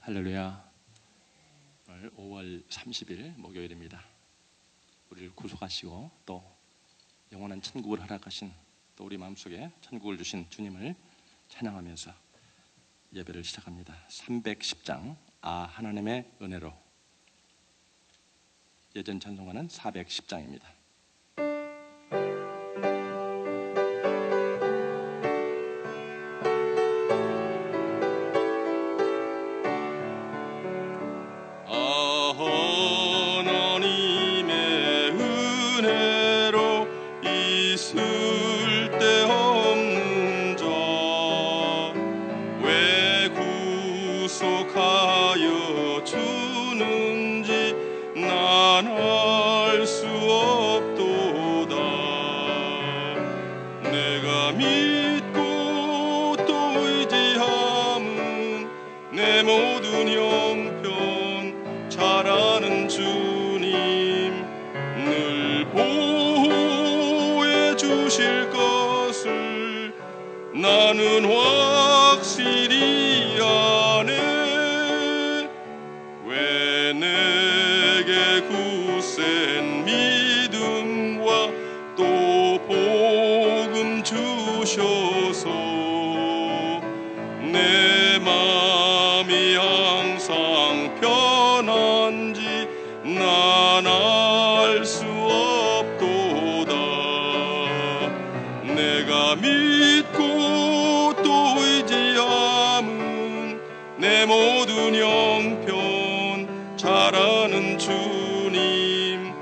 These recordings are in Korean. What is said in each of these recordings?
할렐루야. 오늘 5월 30일 목요일입니다. 우리를 구속하시고 또 영원한 천국을 허락하신, 또 우리 마음속에 천국을 주신 주님을 찬양하면서 예배를 시작합니다. 310장 하나님의 은혜로. 예전 찬송가는 410장입니다. 나는 확실히 아네. 왜 내게 굳센 믿음과 또 복음 주셔서 내 맘이 항상 편한지 난 알 수 없도다. 내가 믿고 또 의지함은 내 모든 형편 잘 아는 주님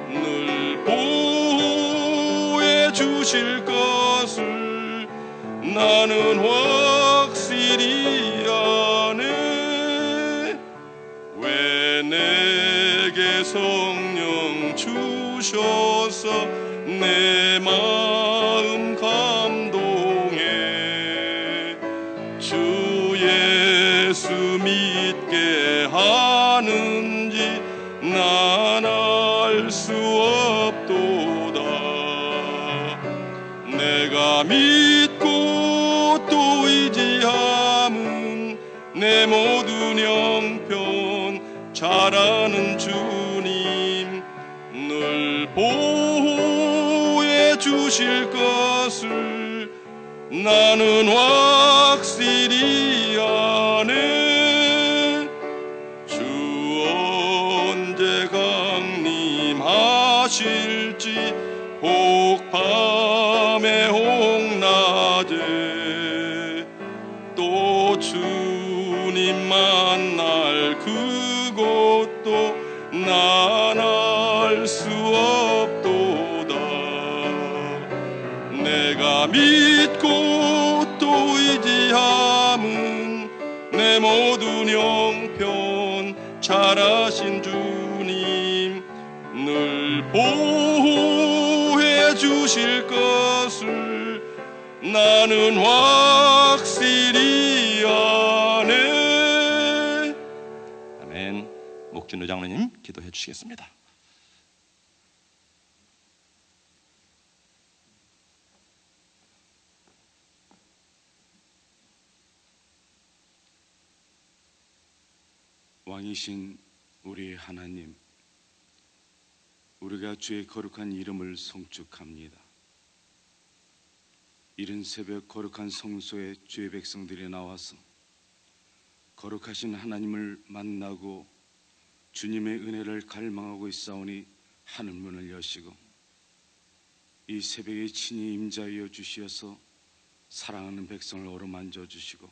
늘 보호해 주실 것을 나는 확실히 아네. 왜 내게 성령 주셔서 내 마음 감동해 주 예수 믿게 하는지 난 알 수 없도다. 내가 믿고 또 의지함은 내 모든 형편 잘 아는 주님 늘 보호해 주실 것을 나는 확실히 아네. 주 언제 강림하실지 혹 밤에 혹 낮에 또 주님 만날 그곳도 난 알 수 없도다. 내가 믿고 또 의지함은 내 모든 형편 잘 아신 주님 늘 보호해 주실 것을 나는 확실히 아네. 아멘. 목진우 장로님 기도해 주시겠습니다. 왕이신 우리 하나님, 우리가 주의 거룩한 이름을 송축합니다. 이른 새벽 거룩한 성소에 주의 백성들이 나와서 거룩하신 하나님을 만나고 주님의 은혜를 갈망하고 있사오니 하늘문을 여시고 이 새벽에 친히 임자하여 주시어서 사랑하는 백성을 어루만져 주시고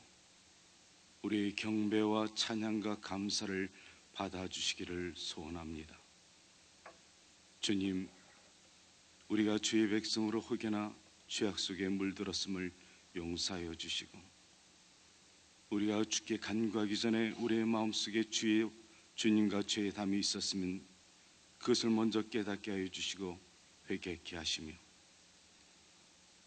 우리의 경배와 찬양과 감사를 받아주시기를 소원합니다. 주님, 우리가 주의 백성으로 혹여나 죄악 속에 물들었음을 용서하여 주시고 우리가 주께 간구하기 전에 우리의 마음속에 주님과 죄의 담이 있었으면 그것을 먼저 깨닫게 하여 주시고 회개케 하시며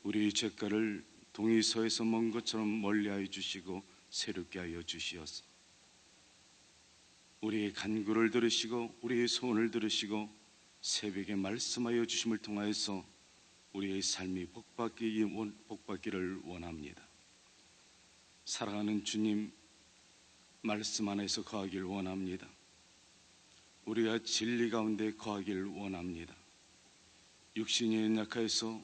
우리의 죄가를 동이 서에서 먼 것처럼 멀리하여 주시고 새롭게 하여 주시어서 우리의 간구를 들으시고 우리의 소원을 들으시고 새벽에 말씀하여 주심을 통하여서 우리의 삶이 복받기를 원합니다. 사랑하는 주님, 말씀 안에서 거하길 원합니다. 우리가 진리 가운데 거하길 원합니다. 육신이 연약하여서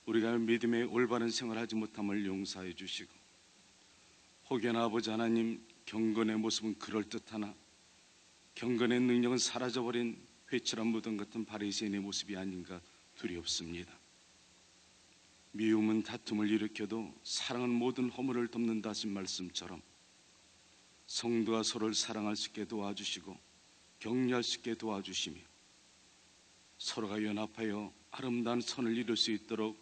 우리가 믿음의 올바른 생활하지 못함을 용서해 주시고, 혹여나 아버지 하나님 경건의 모습은 그럴듯하나 경건의 능력은 사라져버린 회칠한 무덤 같은 바리새인의 모습이 아닌가 두렵습니다. 미움은 다툼을 일으켜도 사랑은 모든 허물을 덮는다 하신 말씀처럼 성도가 서로를 사랑할 수 있게 도와주시고 격려할 수 있게 도와주시며 서로가 연합하여 아름다운 선을 이룰 수 있도록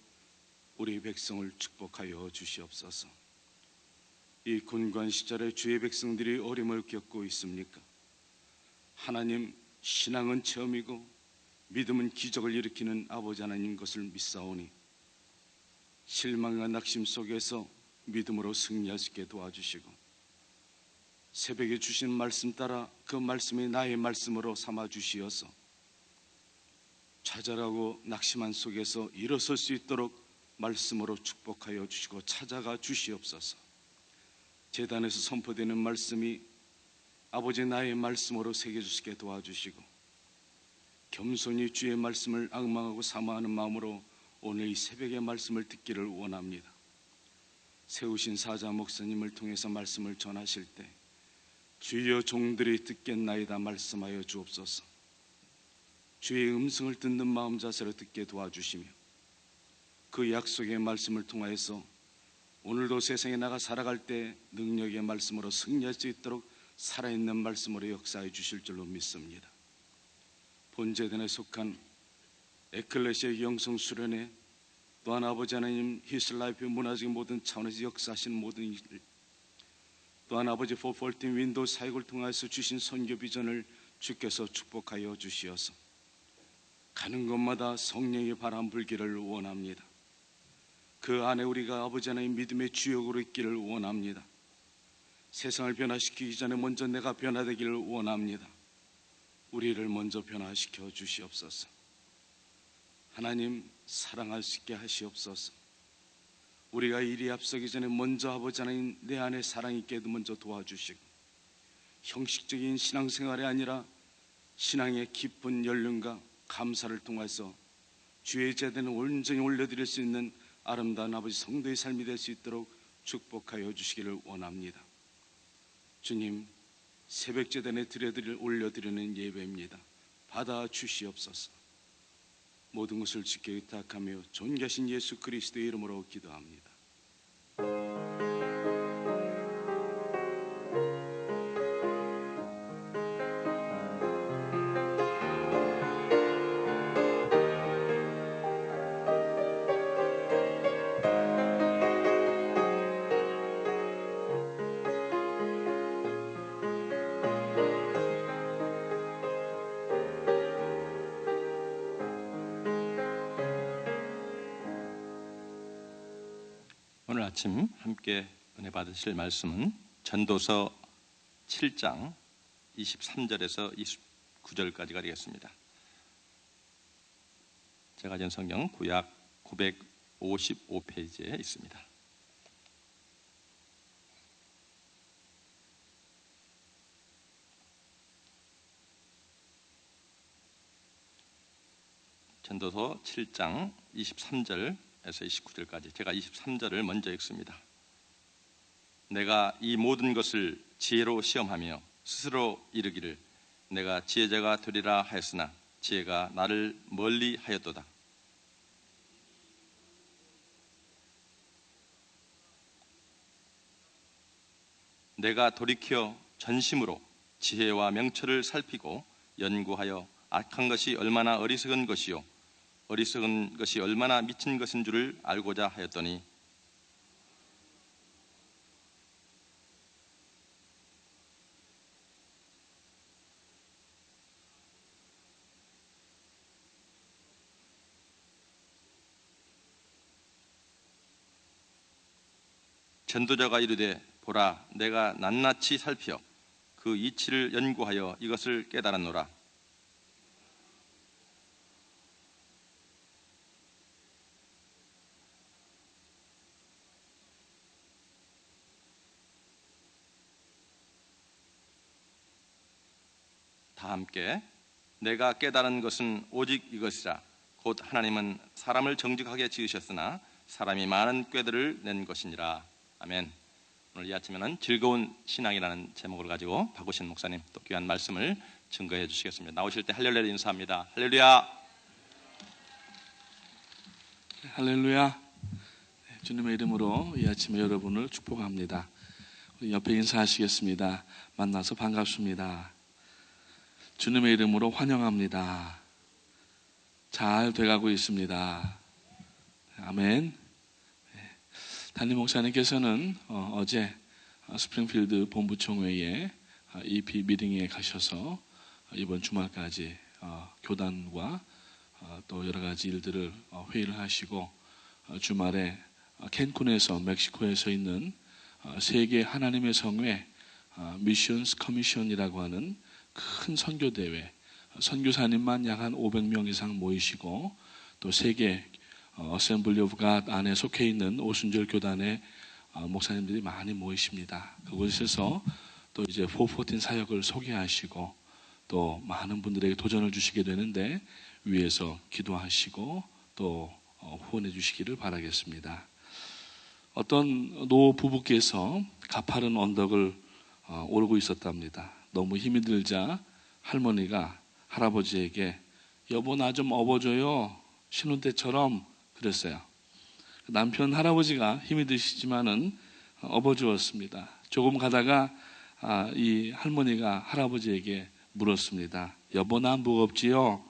우리 백성을 축복하여 주시옵소서. 이 곤고한 시절에 주의 백성들이 어려움을 겪고 있습니까? 하나님, 신앙은 체험이고 믿음은 기적을 일으키는 아버지 하나님 것을 믿사오니 실망과 낙심 속에서 믿음으로 승리할 수 있게 도와주시고, 새벽에 주신 말씀 따라 그 말씀이 나의 말씀으로 삼아 주시어서 좌절하고 낙심한 속에서 일어설 수 있도록 말씀으로 축복하여 주시고 찾아가 주시옵소서. 제단에서 선포되는 말씀이 아버지 나의 말씀으로 새겨주시게 도와주시고, 겸손히 주의 말씀을 앙망하고 사모하는 마음으로 오늘 이 새벽의 말씀을 듣기를 원합니다. 세우신 사자 목사님을 통해서 말씀을 전하실 때 주여 종들이 듣겠나이다 말씀하여 주옵소서. 주의 음성을 듣는 마음 자세로 듣게 도와주시며 그 약속의 말씀을 통하여서 오늘도 세상에 나가 살아갈 때 능력의 말씀으로 승리할 수 있도록 살아있는 말씀으로 역사해 주실 줄로 믿습니다. 본제단에 속한 에클레시아 영성 수련회, 또한 아버지 하나님 히슬라이프 문화적인 모든 차원에서 역사하시는 모든 일, 또한 아버지 포폴팀 윈도우 사역을 통해서 주신 선교 비전을 주께서 축복하여 주시어서 가는 곳마다 성령의 바람 불기를 원합니다. 그 안에 우리가 아버지 하나님 믿음의 주역으로 있기를 원합니다. 세상을 변화시키기 전에 먼저 내가 변화되기를 원합니다. 우리를 먼저 변화시켜 주시옵소서. 하나님, 사랑할 수 있게 하시옵소서. 우리가 일이 앞서기 전에 먼저 아버지 하나님 내 안에 사랑 있게도 먼저 도와주시고, 형식적인 신앙생활이 아니라 신앙의 깊은 연륜과 감사를 통해서 주의 제대는 온전히 올려드릴 수 있는 아름다운 아버지 성도의 삶이 될 수 있도록 축복하여 주시기를 원합니다. 주님, 새벽 제단에 올려드리는 예배입니다. 받아 주시옵소서. 모든 것을 주께 의탁하며 존귀하신 예수 그리스도의 이름으로 기도합니다. 오늘 아침 함께 은혜 받으실 말씀은 전도서 7장 23절에서 29절까지가 되겠습니다. 제가 전 성경 구약 955페이지에 있습니다. 전도서 7장 23절에서 29절까지, 제가 23절을 먼저 읽습니다. 내가 이 모든 것을 지혜로 시험하며 스스로 이르기를 내가 지혜자가 되리라 하였으나 지혜가 나를 멀리 하였도다. 내가 돌이켜 전심으로 지혜와 명철을 살피고 연구하여 악한 것이 얼마나 어리석은 것이요 어리석은 것이 얼마나 미친 것인 줄을 알고자 하였더니 전도자가 이르되 보라 내가 낱낱이 살피어 그 이치를 연구하여 이것을 깨달았노라. 다 함께 내가 깨달은 것은 오직 이것이라 곧 하나님은 사람을 정직하게 지으셨으나 사람이 많은 꾀들을 낸 것이니라. 아멘. 오늘 이 아침에는 즐거운 신앙이라는 제목을 가지고 박우신 목사님 또 귀한 말씀을 증거해 주시겠습니다. 나오실 때 할렐루야 인사합니다. 할렐루야. 할렐루야. 주님의 이름으로 이 아침에 여러분을 축복합니다. 우리 옆에 인사하시겠습니다. 만나서 반갑습니다. 주님의 이름으로 환영합니다. 잘 돼가고 있습니다. 아멘. 담임 목사님께서는 어제 스프링필드 본부총회에 EP 미팅에 가셔서 이번 주말까지 교단과 또 여러 가지 일들을 회의를 하시고 주말에 캔쿤에서 멕시코에서 있는 세계 하나님의 성회 미션스 커미션이라고 하는 큰 선교 대회, 선교사님만 약 한 500명 이상 모이시고 또 세계 어셈블리 오브 갓 안에 속해 있는 오순절 교단의 목사님들이 많이 모이십니다. 그곳에서 또 이제 414 사역을 소개하시고 또 많은 분들에게 도전을 주시게 되는데 위에서 기도하시고 또 후원해 주시기를 바라겠습니다. 어떤 노 부부께서 가파른 언덕을 오르고 있었답니다. 너무 힘이 들자 할머니가 할아버지에게 여보 나 좀 업어줘요. 신혼 때처럼 그랬어요. 남편 할아버지가 힘이 드시지만은 업어주었습니다. 조금 가다가 이 할머니가 할아버지에게 물었습니다. 여보 나 무겁지요?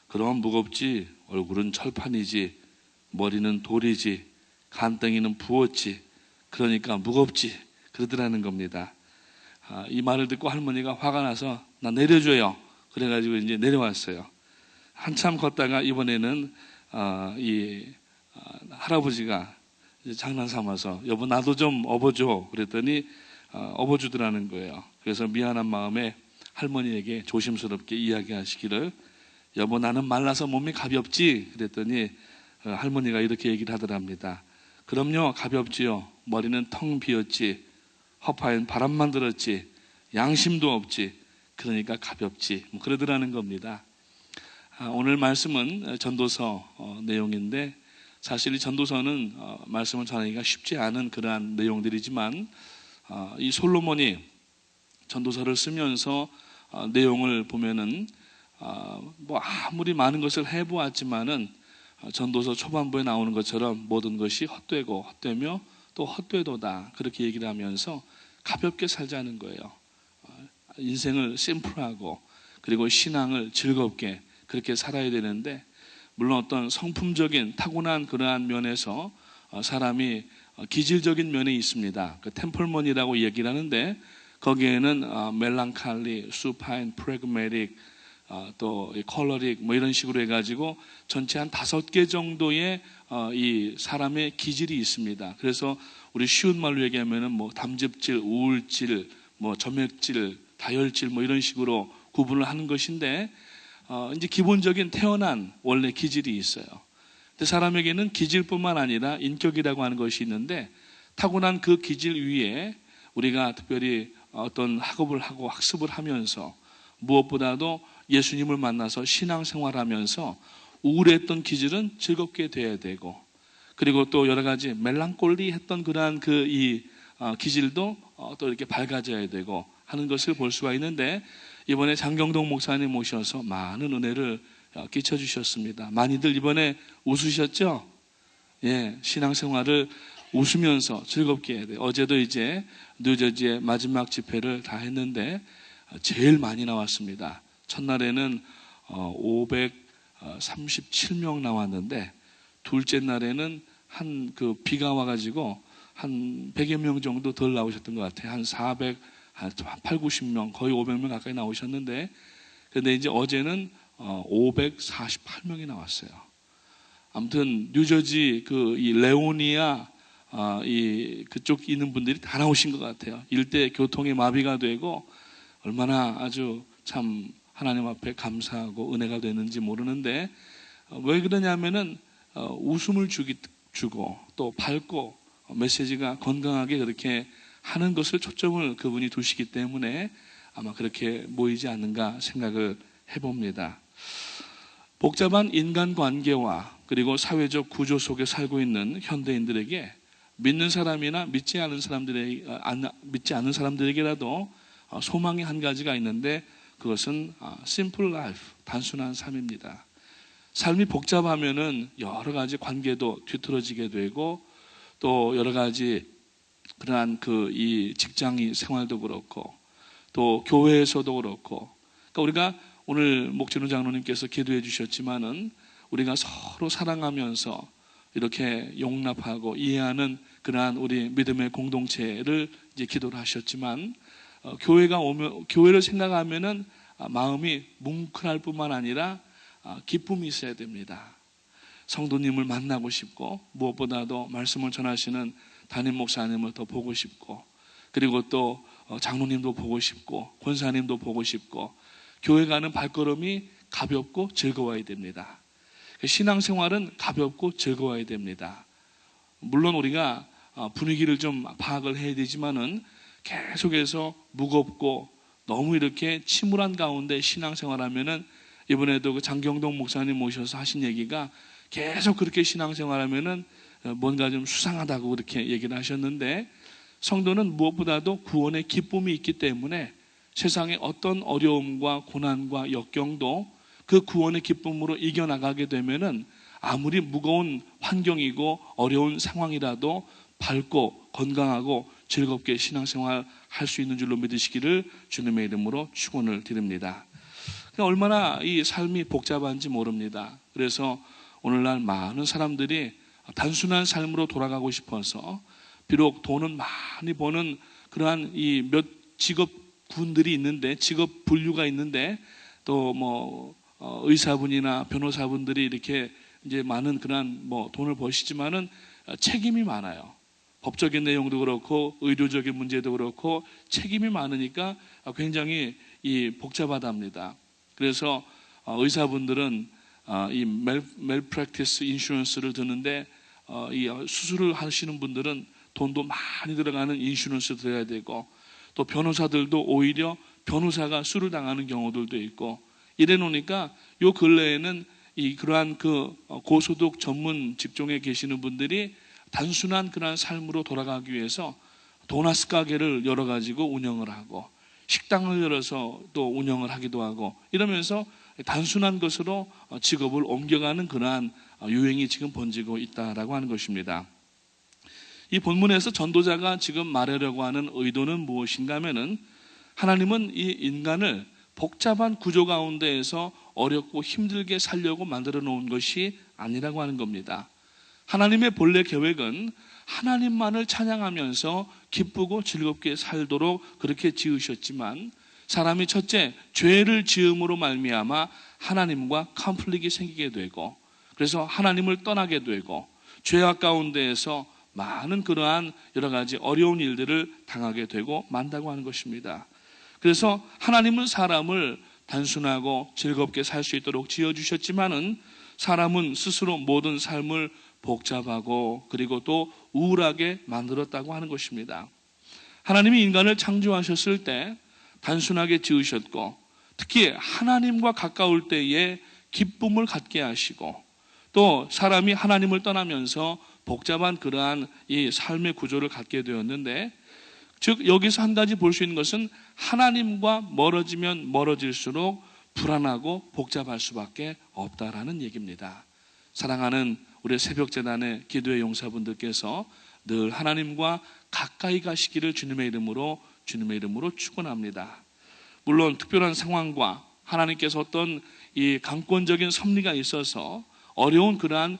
그럼 무겁지. 얼굴은 철판이지. 머리는 돌이지. 간덩이는 부었지. 그러니까 무겁지. 그러더라는 겁니다. 이 말을 듣고 할머니가 화가 나서 나 내려줘요. 그래가지고 이제 내려왔어요. 한참 걷다가 이번에는 이 할아버지가 이제 장난삼아서 여보 나도 좀 업어줘. 그랬더니 업어주더라는 거예요. 그래서 미안한 마음에 할머니에게 조심스럽게 이야기하시기를 여보 나는 말라서 몸이 가볍지. 그랬더니 할머니가 이렇게 얘기를 하더랍니다. 그럼요 가볍지요. 머리는 텅 비었지. 허파엔 바람만 들었지. 양심도 없지. 그러니까 가볍지. 뭐 그러더라는 겁니다. 오늘 말씀은 전도서 내용인데 사실 이 전도서는 말씀을 전하기가 쉽지 않은 그러한 내용들이지만 이 솔로몬이 전도서를 쓰면서 내용을 보면은 뭐 아무리 많은 것을 해보았지만은 전도서 초반부에 나오는 것처럼 모든 것이 헛되고 헛되며 또 헛되도다 그렇게 얘기를 하면서 가볍게 살자는 거예요. 인생을 심플하고 그리고 신앙을 즐겁게 그렇게 살아야 되는데 물론 어떤 성품적인 타고난 그러한 면에서 사람이 기질적인 면이 있습니다. 그 템펄먼이라고 얘기를 하는데 거기에는 멜랑칼리, 수파인, 프래그매틱, 또 컬러릭 뭐 이런 식으로 해가지고 전체 한 5개 정도의 이 사람의 기질이 있습니다. 그래서 우리 쉬운 말로 얘기하면은 뭐 담즙질, 우울질, 뭐 점액질, 다혈질 뭐 이런 식으로 구분을 하는 것인데 이제 기본적인 태어난 원래 기질이 있어요. 근데 사람에게는 기질뿐만 아니라 인격이라고 하는 것이 있는데 타고난 그 기질 위에 우리가 특별히 어떤 학업을 하고 학습을 하면서 무엇보다도 예수님을 만나서 신앙생활하면서 우울했던 기질은 즐겁게 돼야 되고 그리고 또 여러 가지 멜랑콜리했던 그러한 이 기질도 또 이렇게 밝아져야 되고 하는 것을 볼 수가 있는데 이번에 장경동 목사님 모셔서 많은 은혜를 끼쳐주셨습니다. 많이들 이번에 웃으셨죠? 예, 신앙생활을 웃으면서 즐겁게 해야 돼요. 어제도 이제 뉴저지의 마지막 집회를 다 했는데 제일 많이 나왔습니다. 첫날에는 537명 나왔는데 둘째 날에는 그 비가 와가지고 한 100여 명 정도 덜 나오셨던 것 같아요. 한 8, 90명, 거의 500명 가까이 나오셨는데 근데 이제 어제는 548명이 나왔어요. 아무튼 뉴저지 이 레오니아 그쪽 있는 분들이 다 나오신 것 같아요. 일대 교통이 마비가 되고 얼마나 아주 참 하나님 앞에 감사하고 은혜가 되는지 모르는데 왜 그러냐면은 웃음을 주고 또 밝고 메시지가 건강하게 그렇게 하는 것을 초점을 그분이 두시기 때문에 아마 그렇게 모이지 않는가 생각을 해봅니다. 복잡한 인간관계와 그리고 사회적 구조 속에 살고 있는 현대인들에게 믿는 사람이나 믿지 않은 사람들에게라도 소망이 한 가지가 있는데 그것은 simple life, 단순한 삶입니다. 삶이 복잡하면은 여러 가지 관계도 뒤틀어지게 되고 또 여러 가지 그러한 이 직장이 생활도 그렇고 또 교회에서도 그렇고 그러니까 우리가 오늘 목진우 장로님께서 기도해 주셨지만은 우리가 서로 사랑하면서 이렇게 용납하고 이해하는 그러한 우리 믿음의 공동체를 이제 기도를 하셨지만 교회를 생각하면은 마음이 뭉클할 뿐만 아니라 기쁨이 있어야 됩니다. 성도님을 만나고 싶고 무엇보다도 말씀을 전하시는 담임 목사님을 더 보고 싶고 그리고 또 장로님도 보고 싶고 권사님도 보고 싶고 교회 가는 발걸음이 가볍고 즐거워야 됩니다. 신앙생활은 가볍고 즐거워야 됩니다. 물론 우리가 분위기를 좀 파악을 해야 되지만은 계속해서 무겁고 너무 이렇게 침울한 가운데 신앙생활하면은 이번에도 그 장경동 목사님 모셔서 하신 얘기가 계속 그렇게 신앙생활하면은 뭔가 좀 수상하다고 그렇게 얘기를 하셨는데 성도는 무엇보다도 구원의 기쁨이 있기 때문에 세상의 어떤 어려움과 고난과 역경도 그 구원의 기쁨으로 이겨나가게 되면은 아무리 무거운 환경이고 어려운 상황이라도 밝고 건강하고 즐겁게 신앙생활 할 수 있는 줄로 믿으시기를 주님의 이름으로 축원을 드립니다. 얼마나 이 삶이 복잡한지 모릅니다. 그래서 오늘날 많은 사람들이 단순한 삶으로 돌아가고 싶어서 비록 돈은 많이 버는 그러한 이 몇 직업군들이 있는데 직업 분류가 있는데 또 뭐 의사분이나 변호사분들이 이렇게 이제 많은 그러한 돈을 버시지만은 책임이 많아요. 법적인 내용도 그렇고 의료적인 문제도 그렇고 책임이 많으니까 굉장히 복잡하답니다. 그래서 의사분들은 이 malpractice 인슈런스를 드는데 이 수술을 하시는 분들은 돈도 많이 들어가는 인슈런스 들어야 되고 또 변호사들도 오히려 변호사가 수를 당하는 경우들도 있고 이래 놓으니까 요 근래에는 그러한 고소득 전문 직종에 계시는 분들이 단순한 그러한 삶으로 돌아가기 위해서 도나스 가게를 열어가지고 운영을 하고 식당을 열어서 또 운영을 하기도 하고 이러면서 단순한 것으로 직업을 옮겨가는 그러한 유행이 지금 번지고 있다라고 하는 것입니다. 이 본문에서 전도자가 지금 말하려고 하는 의도는 무엇인가 하면은 하나님은 이 인간을 복잡한 구조 가운데에서 어렵고 힘들게 살려고 만들어 놓은 것이 아니라고 하는 겁니다. 하나님의 본래 계획은 하나님만을 찬양하면서 기쁘고 즐겁게 살도록 그렇게 지으셨지만 사람이 첫째 죄를 지음으로 말미암아 하나님과 컨플릭이 생기게 되고 그래서 하나님을 떠나게 되고 죄악 가운데에서 많은 그러한 여러 가지 어려운 일들을 당하게 되고 만다고 하는 것입니다. 그래서 하나님은 사람을 단순하고 즐겁게 살 수 있도록 지어주셨지만은 사람은 스스로 모든 삶을 복잡하고 그리고 또 우울하게 만들었다고 하는 것입니다. 하나님이 인간을 창조하셨을 때 단순하게 지으셨고 특히 하나님과 가까울 때에 기쁨을 갖게 하시고 또 사람이 하나님을 떠나면서 복잡한 그러한 이 삶의 구조를 갖게 되었는데 즉 여기서 한 가지 볼 수 있는 것은 하나님과 멀어지면 멀어질수록 불안하고 복잡할 수밖에 없다라는 얘기입니다. 사랑하는 우리 새벽재단의 기도의 용사분들께서 늘 하나님과 가까이 가시기를 주님의 이름으로 축원합니다. 물론 특별한 상황과 하나님께서 어떤 이 강권적인 섭리가 있어서 어려운 그러한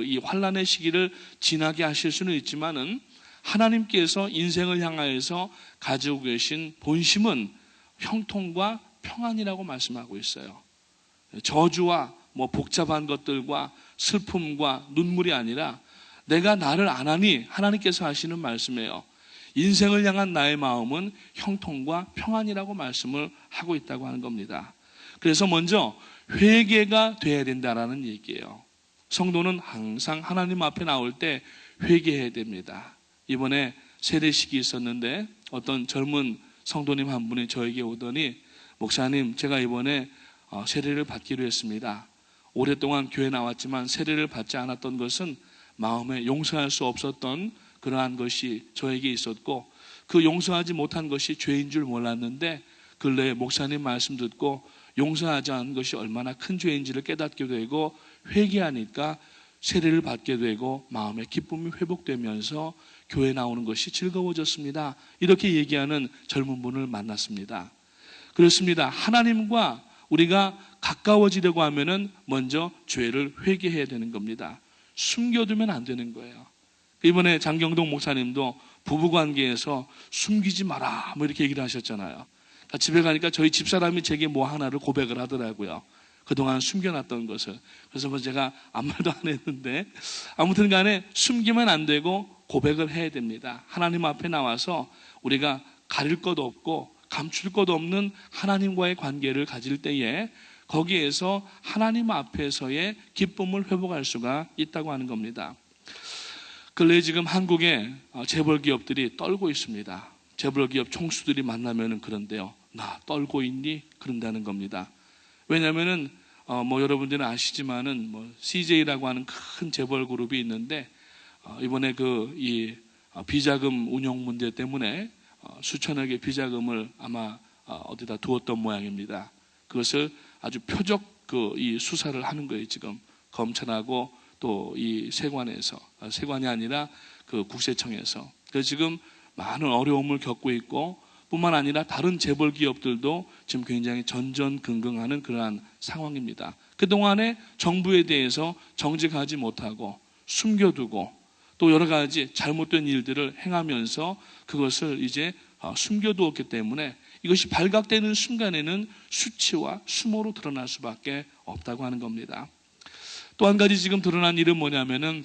이 환난의 시기를 지나게 하실 수는 있지만은 하나님께서 인생을 향하여서 가지고 계신 본심은 형통과 평안이라고 말씀하고 있어요. 저주와 복잡한 것들과 슬픔과 눈물이 아니라 내가 나를 안 하니 하나님께서 하시는 말씀이에요. 인생을 향한 나의 마음은 형통과 평안이라고 말씀을 하고 있다고 하는 겁니다. 그래서 먼저 회개가 돼야 된다라는 얘기예요. 성도는 항상 하나님 앞에 나올 때 회개해야 됩니다. 이번에 세례식이 있었는데 어떤 젊은 성도님 한 분이 저에게 오더니 목사님, 제가 이번에 세례를 받기로 했습니다. 오랫동안 교회 나왔지만 세례를 받지 않았던 것은 마음에 용서할 수 없었던 그러한 것이 저에게 있었고, 그 용서하지 못한 것이 죄인 줄 몰랐는데 근래에 목사님 말씀 듣고 용서하지 않은 것이 얼마나 큰 죄인지를 깨닫게 되고 회개하니까 세례를 받게 되고 마음의 기쁨이 회복되면서 교회 나오는 것이 즐거워졌습니다. 이렇게 얘기하는 젊은 분을 만났습니다. 그렇습니다. 하나님과 우리가 가까워지려고 하면은 먼저 죄를 회개해야 되는 겁니다. 숨겨두면 안 되는 거예요. 이번에 장경동 목사님도 부부관계에서 숨기지 마라 뭐 이렇게 얘기를 하셨잖아요. 집에 가니까 저희 집사람이 제게 뭐 하나를 고백을 하더라고요. 그동안 숨겨놨던 것을. 그래서 뭐 제가 아무 말도 안 했는데, 아무튼 간에 숨기면 안 되고 고백을 해야 됩니다. 하나님 앞에 나와서 우리가 가릴 것 없고 감출 것 없는 하나님과의 관계를 가질 때에 거기에서 하나님 앞에서의 기쁨을 회복할 수가 있다고 하는 겁니다. 근래 지금 한국의 재벌 기업들이 떨고 있습니다. 재벌 기업 총수들이 만나면은 그런데요, 나 떨고 있니? 그런다는 겁니다. 왜냐면은 뭐 여러분들은 아시지만은 뭐 CJ라고 하는 큰 재벌 그룹이 있는데 이번에 이 비자금 운용 문제 때문에 수천억의 비자금을 아마 어디다 두었던 모양입니다. 그것을 아주 표적 이 수사를 하는 거예요. 지금 검찰하고 또 이 세관이 아니라 그 국세청에서. 그래서 지금 많은 어려움을 겪고 있고, 뿐만 아니라 다른 재벌 기업들도 지금 굉장히 전전긍긍하는 그러한 상황입니다. 그동안에 정부에 대해서 정직하지 못하고 숨겨두고 또 여러 가지 잘못된 일들을 행하면서 그것을 이제 숨겨두었기 때문에 이것이 발각되는 순간에는 수치와 수모로 드러날 수밖에 없다고 하는 겁니다. 또 한 가지 지금 드러난 일은 뭐냐면은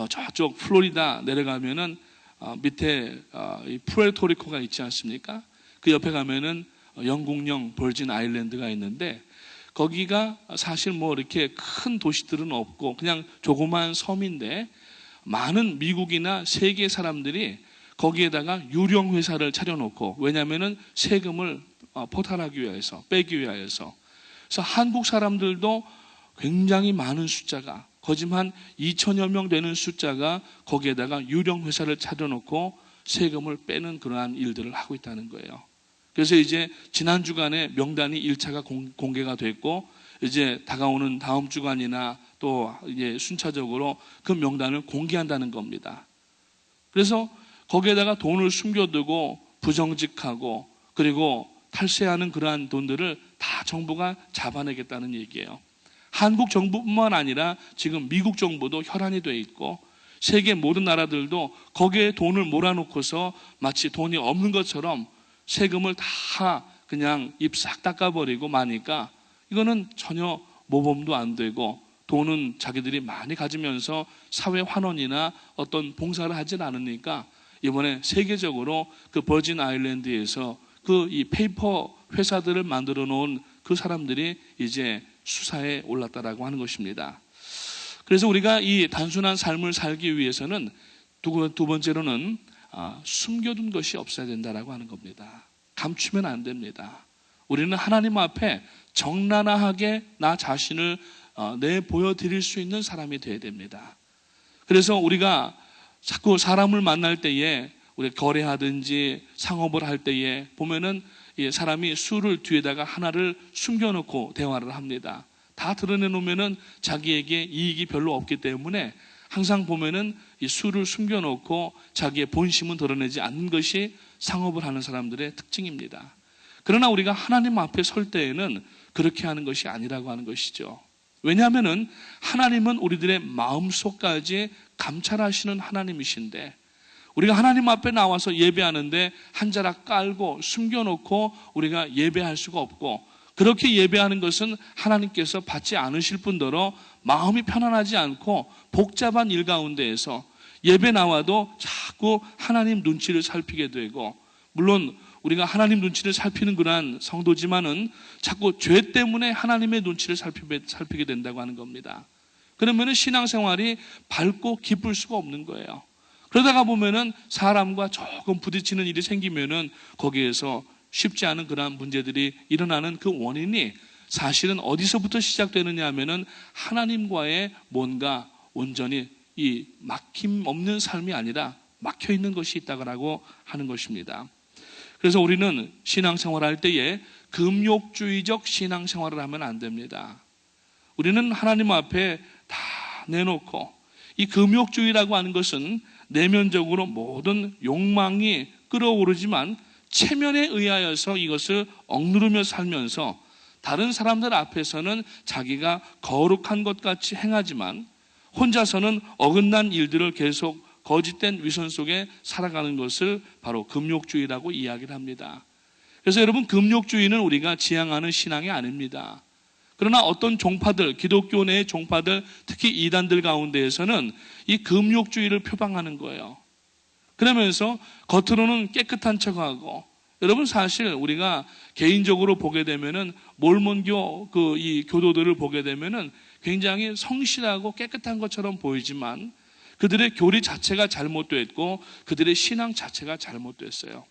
저쪽 플로리다 내려가면은 밑에 이 푸에르토리코가 있지 않습니까? 그 옆에 가면은 영국령 버진 아일랜드가 있는데, 거기가 사실 뭐 이렇게 큰 도시들은 없고 그냥 조그만 섬인데 많은 미국이나 세계 사람들이 거기에다가 유령 회사를 차려놓고, 왜냐하면은 세금을 포탈하기 위해서, 빼기 위해서. 그래서 한국 사람들도 굉장히 많은 숫자가, 거짓 한 2천여 명 되는 숫자가 거기에다가 유령 회사를 차려놓고 세금을 빼는 그러한 일들을 하고 있다는 거예요. 그래서 이제 지난 주간에 명단이 1차가 공개가 됐고, 이제 다가오는 다음 주간이나 또 이제 순차적으로 그 명단을 공개한다는 겁니다. 그래서 거기에다가 돈을 숨겨두고 부정직하고 그리고 탈세하는 그러한 돈들을 다 정부가 잡아내겠다는 얘기예요. 한국 정부뿐만 아니라 지금 미국 정부도 혈안이 돼 있고 세계 모든 나라들도 거기에 돈을 몰아놓고서 마치 돈이 없는 것처럼 세금을 다 그냥 입 싹 닦아버리고 마니까 이거는 전혀 모범도 안 되고, 돈은 자기들이 많이 가지면서 사회 환원이나 어떤 봉사를 하진 않으니까 이번에 세계적으로 그 버진 아일랜드에서 이 페이퍼 회사들을 만들어 놓은 그 사람들이 이제 수사에 올랐다라고 하는 것입니다. 그래서 우리가 이 단순한 삶을 살기 위해서는 두 번째로는 숨겨둔 것이 없어야 된다라고 하는 겁니다. 감추면 안 됩니다. 우리는 하나님 앞에 적나라하게 나 자신을 내보여드릴 수 있는 사람이 되어야 됩니다. 그래서 우리가 자꾸 사람을 만날 때에, 우리 거래하든지 상업을 할 때에 보면은 사람이 술을 뒤에다가 하나를 숨겨놓고 대화를 합니다. 다 드러내놓으면은 자기에게 이익이 별로 없기 때문에 항상 보면은 이 술을 숨겨놓고 자기의 본심은 드러내지 않는 것이 상업을 하는 사람들의 특징입니다. 그러나 우리가 하나님 앞에 설 때에는 그렇게 하는 것이 아니라고 하는 것이죠. 왜냐하면은 하나님은 우리들의 마음속까지 감찰하시는 하나님이신데, 우리가 하나님 앞에 나와서 예배하는데 한 자락 깔고 숨겨놓고 우리가 예배할 수가 없고, 그렇게 예배하는 것은 하나님께서 받지 않으실 뿐더러 마음이 편안하지 않고 복잡한 일 가운데에서 예배 나와도 자꾸 하나님 눈치를 살피게 되고, 물론 우리가 하나님 눈치를 살피는 그러한 성도지만은 자꾸 죄 때문에 하나님의 눈치를 살피게 된다고 하는 겁니다. 그러면 신앙생활이 밝고 기쁠 수가 없는 거예요. 그러다가 보면은 사람과 조금 부딪히는 일이 생기면은 거기에서 쉽지 않은 그러한 문제들이 일어나는 그 원인이 사실은 어디서부터 시작되느냐 하면은 하나님과의 뭔가 온전히 이 막힘 없는 삶이 아니라 막혀 있는 것이 있다고 하는 것입니다. 그래서 우리는 신앙생활할 때에 금욕주의적 신앙생활을 하면 안 됩니다. 우리는 하나님 앞에 다 내놓고, 이 금욕주의라고 하는 것은 내면적으로 모든 욕망이 끌어오르지만 체면에 의하여서 이것을 억누르며 살면서 다른 사람들 앞에서는 자기가 거룩한 것 같이 행하지만 혼자서는 어긋난 일들을 계속 거짓된 위선 속에 살아가는 것을 바로 금욕주의라고 이야기를 합니다. 그래서 여러분, 금욕주의는 우리가 지향하는 신앙이 아닙니다. 그러나 어떤 종파들, 기독교 내의 종파들, 특히 이단들 가운데에서는 이 금욕주의를 표방하는 거예요. 그러면서 겉으로는 깨끗한 척하고, 여러분 사실 우리가 개인적으로 보게 되면은 몰몬교 이 교도들을 보게 되면은 굉장히 성실하고 깨끗한 것처럼 보이지만 그들의 교리 자체가 잘못됐고 그들의 신앙 자체가 잘못됐어요.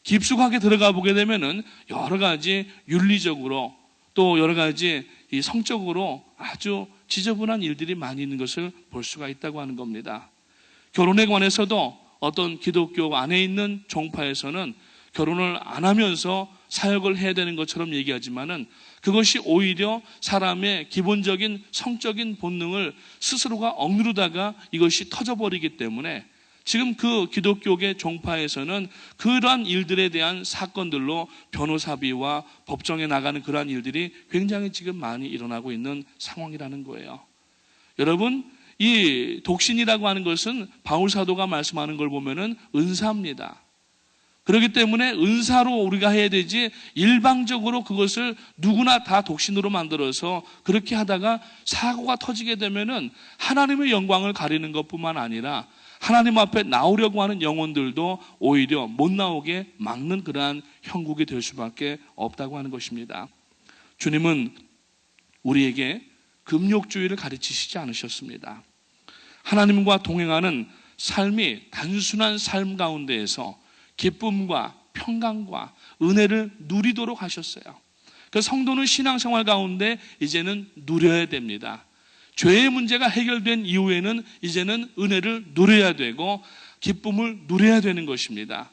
깊숙하게 들어가 보게 되면은 여러 가지 윤리적으로 또 여러 가지 이 성적으로 아주 지저분한 일들이 많이 있는 것을 볼 수가 있다고 하는 겁니다. 결혼에 관해서도 어떤 기독교 안에 있는 종파에서는 결혼을 안 하면서 사역을 해야 되는 것처럼 얘기하지만은 그것이 오히려 사람의 기본적인 성적인 본능을 스스로가 억누르다가 이것이 터져버리기 때문에 지금 그 기독교계 종파에서는 그러한 일들에 대한 사건들로 변호사비와 법정에 나가는 그러한 일들이 굉장히 지금 많이 일어나고 있는 상황이라는 거예요. 여러분, 이 독신이라고 하는 것은 바울 사도가 말씀하는 걸 보면은 은사입니다. 그렇기 때문에 은사로 우리가 해야 되지 일방적으로 그것을 누구나 다 독신으로 만들어서 그렇게 하다가 사고가 터지게 되면은 하나님의 영광을 가리는 것뿐만 아니라 하나님 앞에 나오려고 하는 영혼들도 오히려 못 나오게 막는 그러한 형국이 될 수밖에 없다고 하는 것입니다. 주님은 우리에게 금욕주의를 가르치시지 않으셨습니다. 하나님과 동행하는 삶이 단순한 삶 가운데에서 기쁨과 평강과 은혜를 누리도록 하셨어요. 그래서 성도는 신앙생활 가운데 이제는 누려야 됩니다. 죄의 문제가 해결된 이후에는 이제는 은혜를 누려야 되고 기쁨을 누려야 되는 것입니다.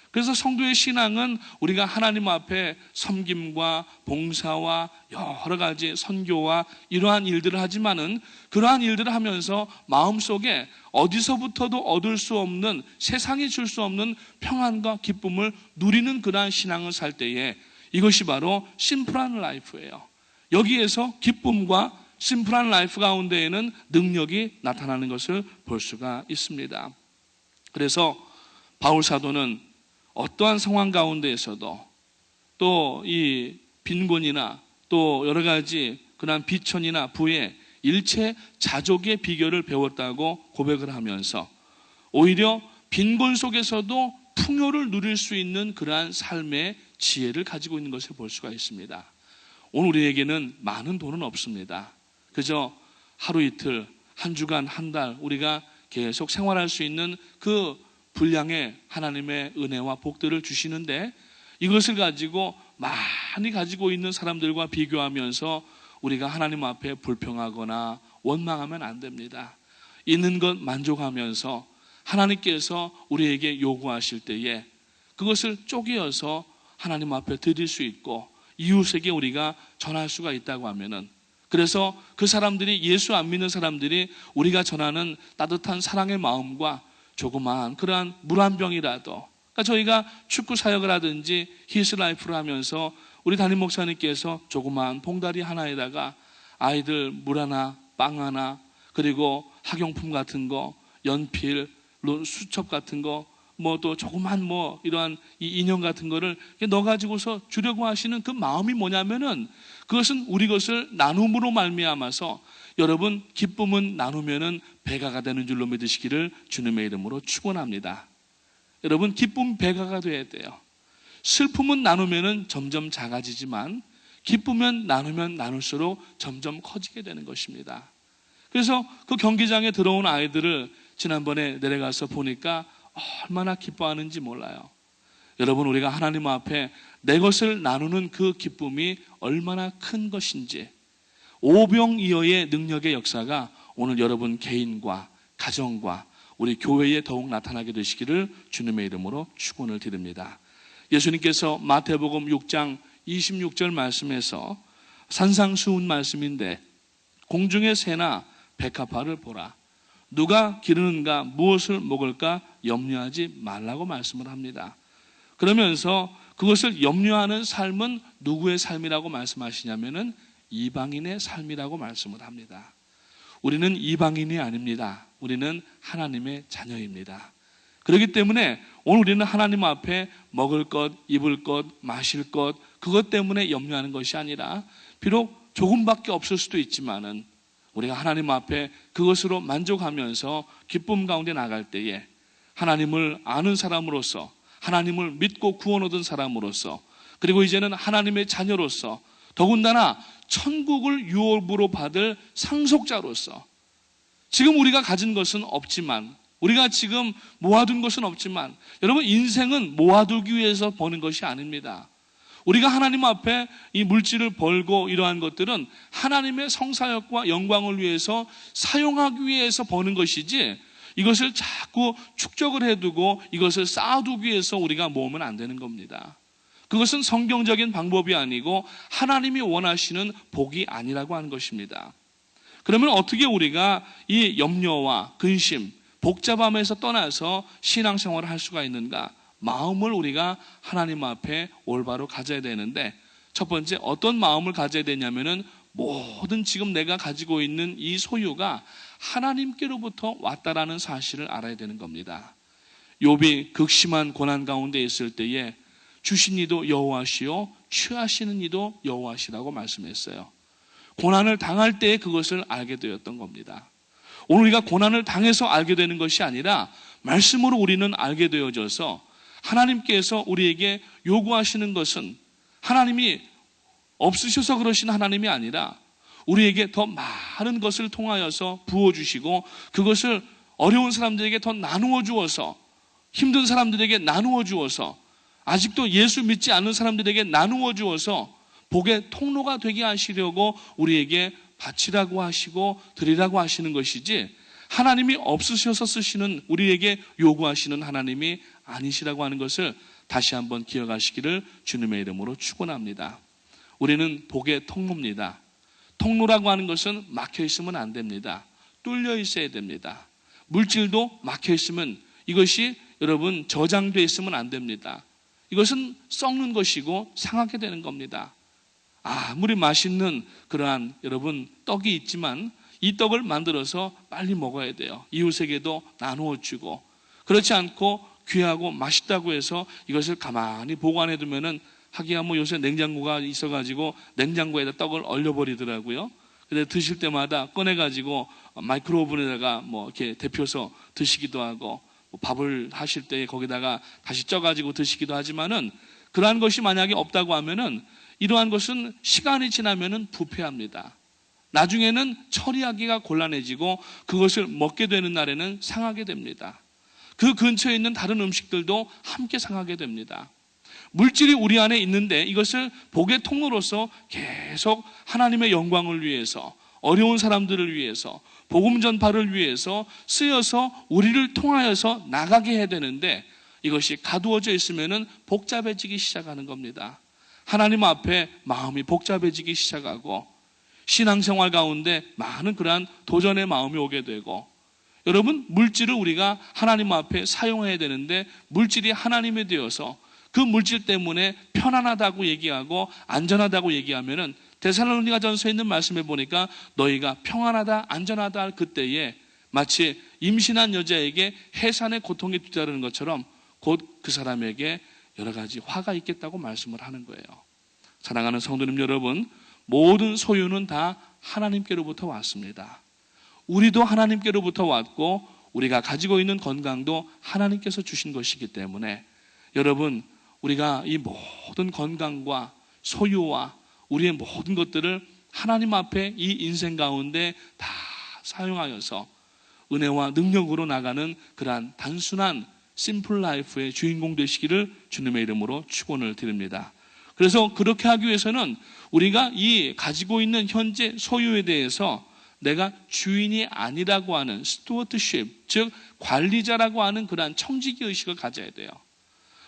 그래서 성도의 신앙은 우리가 하나님 앞에 섬김과 봉사와 여러 가지 선교와 이러한 일들을 하지만은 그러한 일들을 하면서 마음속에 어디서부터도 얻을 수 없는, 세상이 줄 수 없는 평안과 기쁨을 누리는 그러한 신앙을 살 때에 이것이 바로 심플한 라이프예요. 여기에서 기쁨과 심플한 라이프 가운데에는 능력이 나타나는 것을 볼 수가 있습니다. 그래서 바울 사도는 어떠한 상황 가운데에서도 또 이 빈곤이나 또 여러 가지 그런 비천이나 부의 일체 자족의 비결을 배웠다고 고백을 하면서 오히려 빈곤 속에서도 풍요를 누릴 수 있는 그러한 삶의 지혜를 가지고 있는 것을 볼 수가 있습니다. 오늘 우리에게는 많은 돈은 없습니다. 그저 하루 이틀, 한 주간, 한 달 우리가 계속 생활할 수 있는 그 분량의 하나님의 은혜와 복들을 주시는데 이것을 가지고 많이 가지고 있는 사람들과 비교하면서 우리가 하나님 앞에 불평하거나 원망하면 안 됩니다. 있는 것 만족하면서 하나님께서 우리에게 요구하실 때에 그것을 쪼개어서 하나님 앞에 드릴 수 있고 이웃에게 우리가 전할 수가 있다고 하면은, 그래서 그 사람들이, 예수 안 믿는 사람들이 우리가 전하는 따뜻한 사랑의 마음과 조그마한 그러한 물 한 병이라도, 그러니까 저희가 축구 사역을 하든지 히스라이프를 하면서 우리 담임 목사님께서 조그마한 봉다리 하나에다가 아이들 물 하나, 빵 하나, 그리고 학용품 같은 거, 연필, 수첩 같은 거, 뭐 또 조그만 뭐 이러한 이 인형 같은 거를 넣어가지고서 주려고 하시는 그 마음이 뭐냐면은 그것은 우리 것을 나눔으로 말미암아서, 여러분 기쁨은 나누면은 배가가 되는 줄로 믿으시기를 주님의 이름으로 축원합니다. 여러분 기쁨 배가가 돼야 돼요. 슬픔은 나누면은 점점 작아지지만 기쁘면 나누면 나눌수록 점점 커지게 되는 것입니다. 그래서 그 경기장에 들어온 아이들을 지난번에 내려가서 보니까 얼마나 기뻐하는지 몰라요. 여러분, 우리가 하나님 앞에 내 것을 나누는 그 기쁨이 얼마나 큰 것인지, 오병이어의 능력의 역사가 오늘 여러분 개인과 가정과 우리 교회에 더욱 나타나게 되시기를 주님의 이름으로 축원을 드립니다. 예수님께서 마태복음 6장 26절 말씀에서 산상수훈 말씀인데, 공중의 새나 백합화를 보라. 누가 기르는가 무엇을 먹을까 염려하지 말라고 말씀을 합니다. 그러면서 그것을 염려하는 삶은 누구의 삶이라고 말씀하시냐면은 이방인의 삶이라고 말씀을 합니다. 우리는 이방인이 아닙니다. 우리는 하나님의 자녀입니다. 그렇기 때문에 오늘 우리는 하나님 앞에 먹을 것, 입을 것, 마실 것, 그것 때문에 염려하는 것이 아니라, 비록 조금밖에 없을 수도 있지만은 우리가 하나님 앞에 그것으로 만족하면서 기쁨 가운데 나갈 때에 하나님을 아는 사람으로서, 하나님을 믿고 구원 얻은 사람으로서, 그리고 이제는 하나님의 자녀로서, 더군다나 천국을 유업으로 받을 상속자로서, 지금 우리가 가진 것은 없지만, 우리가 지금 모아둔 것은 없지만, 여러분, 인생은 모아두기 위해서 버는 것이 아닙니다. 우리가 하나님 앞에 이 물질을 벌고 이러한 것들은 하나님의 성사역과 영광을 위해서 사용하기 위해서 버는 것이지, 이것을 자꾸 축적을 해두고 이것을 쌓아두기 위해서 우리가 모으면 안 되는 겁니다. 그것은 성경적인 방법이 아니고 하나님이 원하시는 복이 아니라고 하는 것입니다. 그러면 어떻게 우리가 이 염려와 근심, 복잡함에서 떠나서 신앙생활을 할 수가 있는가? 마음을 우리가 하나님 앞에 올바로 가져야 되는데, 첫 번째 어떤 마음을 가져야 되냐면은 모든 지금 내가 가지고 있는 이 소유가 하나님께로부터 왔다라는 사실을 알아야 되는 겁니다. 욥이 극심한 고난 가운데 있을 때에 주신 이도 여호와시요 취하시는 이도 여호와시라고 말씀했어요. 고난을 당할 때에 그것을 알게 되었던 겁니다. 오늘 우리가 고난을 당해서 알게 되는 것이 아니라 말씀으로 우리는 알게 되어져서, 하나님께서 우리에게 요구하시는 것은 하나님이 없으셔서 그러신 하나님이 아니라 우리에게 더 많은 것을 통하여서 부어주시고, 그것을 어려운 사람들에게 더 나누어 주어서, 힘든 사람들에게 나누어 주어서, 아직도 예수 믿지 않는 사람들에게 나누어 주어서 복의 통로가 되게 하시려고 우리에게 바치라고 하시고 드리라고 하시는 것이지, 하나님이 없으셔서 쓰시는, 우리에게 요구하시는 하나님이 아니시라고 하는 것을 다시 한번 기억하시기를 주님의 이름으로 축원합니다. 우리는 복의 통로입니다. 통로라고 하는 것은 막혀 있으면 안 됩니다. 뚫려 있어야 됩니다. 물질도 막혀 있으면, 이것이 여러분 저장되어 있으면 안 됩니다. 이것은 썩는 것이고 상하게 되는 겁니다. 아무리 맛있는 그러한 여러분 떡이 있지만 이 떡을 만들어서 빨리 먹어야 돼요. 이웃에게도 나누어 주고, 그렇지 않고 귀하고 맛있다고 해서 이것을 가만히 보관해 두면은, 하기야 뭐 요새 냉장고가 있어가지고 냉장고에다 떡을 얼려버리더라고요. 근데 드실 때마다 꺼내가지고 마이크로오븐에다가 뭐 이렇게 데펴서 드시기도 하고, 뭐 밥을 하실 때 거기다가 다시 쪄가지고 드시기도 하지만은, 그러한 것이 만약에 없다고 하면은 이러한 것은 시간이 지나면은 부패합니다. 나중에는 처리하기가 곤란해지고 그것을 먹게 되는 날에는 상하게 됩니다. 그 근처에 있는 다른 음식들도 함께 상하게 됩니다. 물질이 우리 안에 있는데 이것을 복의 통로로서 계속 하나님의 영광을 위해서, 어려운 사람들을 위해서, 복음 전파를 위해서 쓰여서 우리를 통하여서 나가게 해야 되는데, 이것이 가두어져 있으면은 복잡해지기 시작하는 겁니다. 하나님 앞에 마음이 복잡해지기 시작하고, 신앙생활 가운데 많은 그러한 도전의 마음이 오게 되고, 여러분, 물질을 우리가 하나님 앞에 사용해야 되는데 물질이 하나님이 되어서 그 물질 때문에 편안하다고 얘기하고 안전하다고 얘기하면은, 데살로니가전서에 있는 말씀에 보니까 너희가 평안하다 안전하다 할 그때에 마치 임신한 여자에게 해산의 고통이 뒤따르는 것처럼 곧 그 사람에게 여러 가지 화가 있겠다고 말씀을 하는 거예요. 사랑하는 성도님 여러분, 모든 소유는 다 하나님께로부터 왔습니다. 우리도 하나님께로부터 왔고, 우리가 가지고 있는 건강도 하나님께서 주신 것이기 때문에, 여러분, 우리가 이 모든 건강과 소유와 우리의 모든 것들을 하나님 앞에 이 인생 가운데 다 사용하여서 은혜와 능력으로 나가는 그러한 단순한 심플 라이프의 주인공 되시기를 주님의 이름으로 축원을 드립니다. 그래서 그렇게 하기 위해서는 우리가 이 가지고 있는 현재 소유에 대해서 내가 주인이 아니라고 하는 스튜어드십, 즉 관리자라고 하는 그러한 청지기 의식을 가져야 돼요.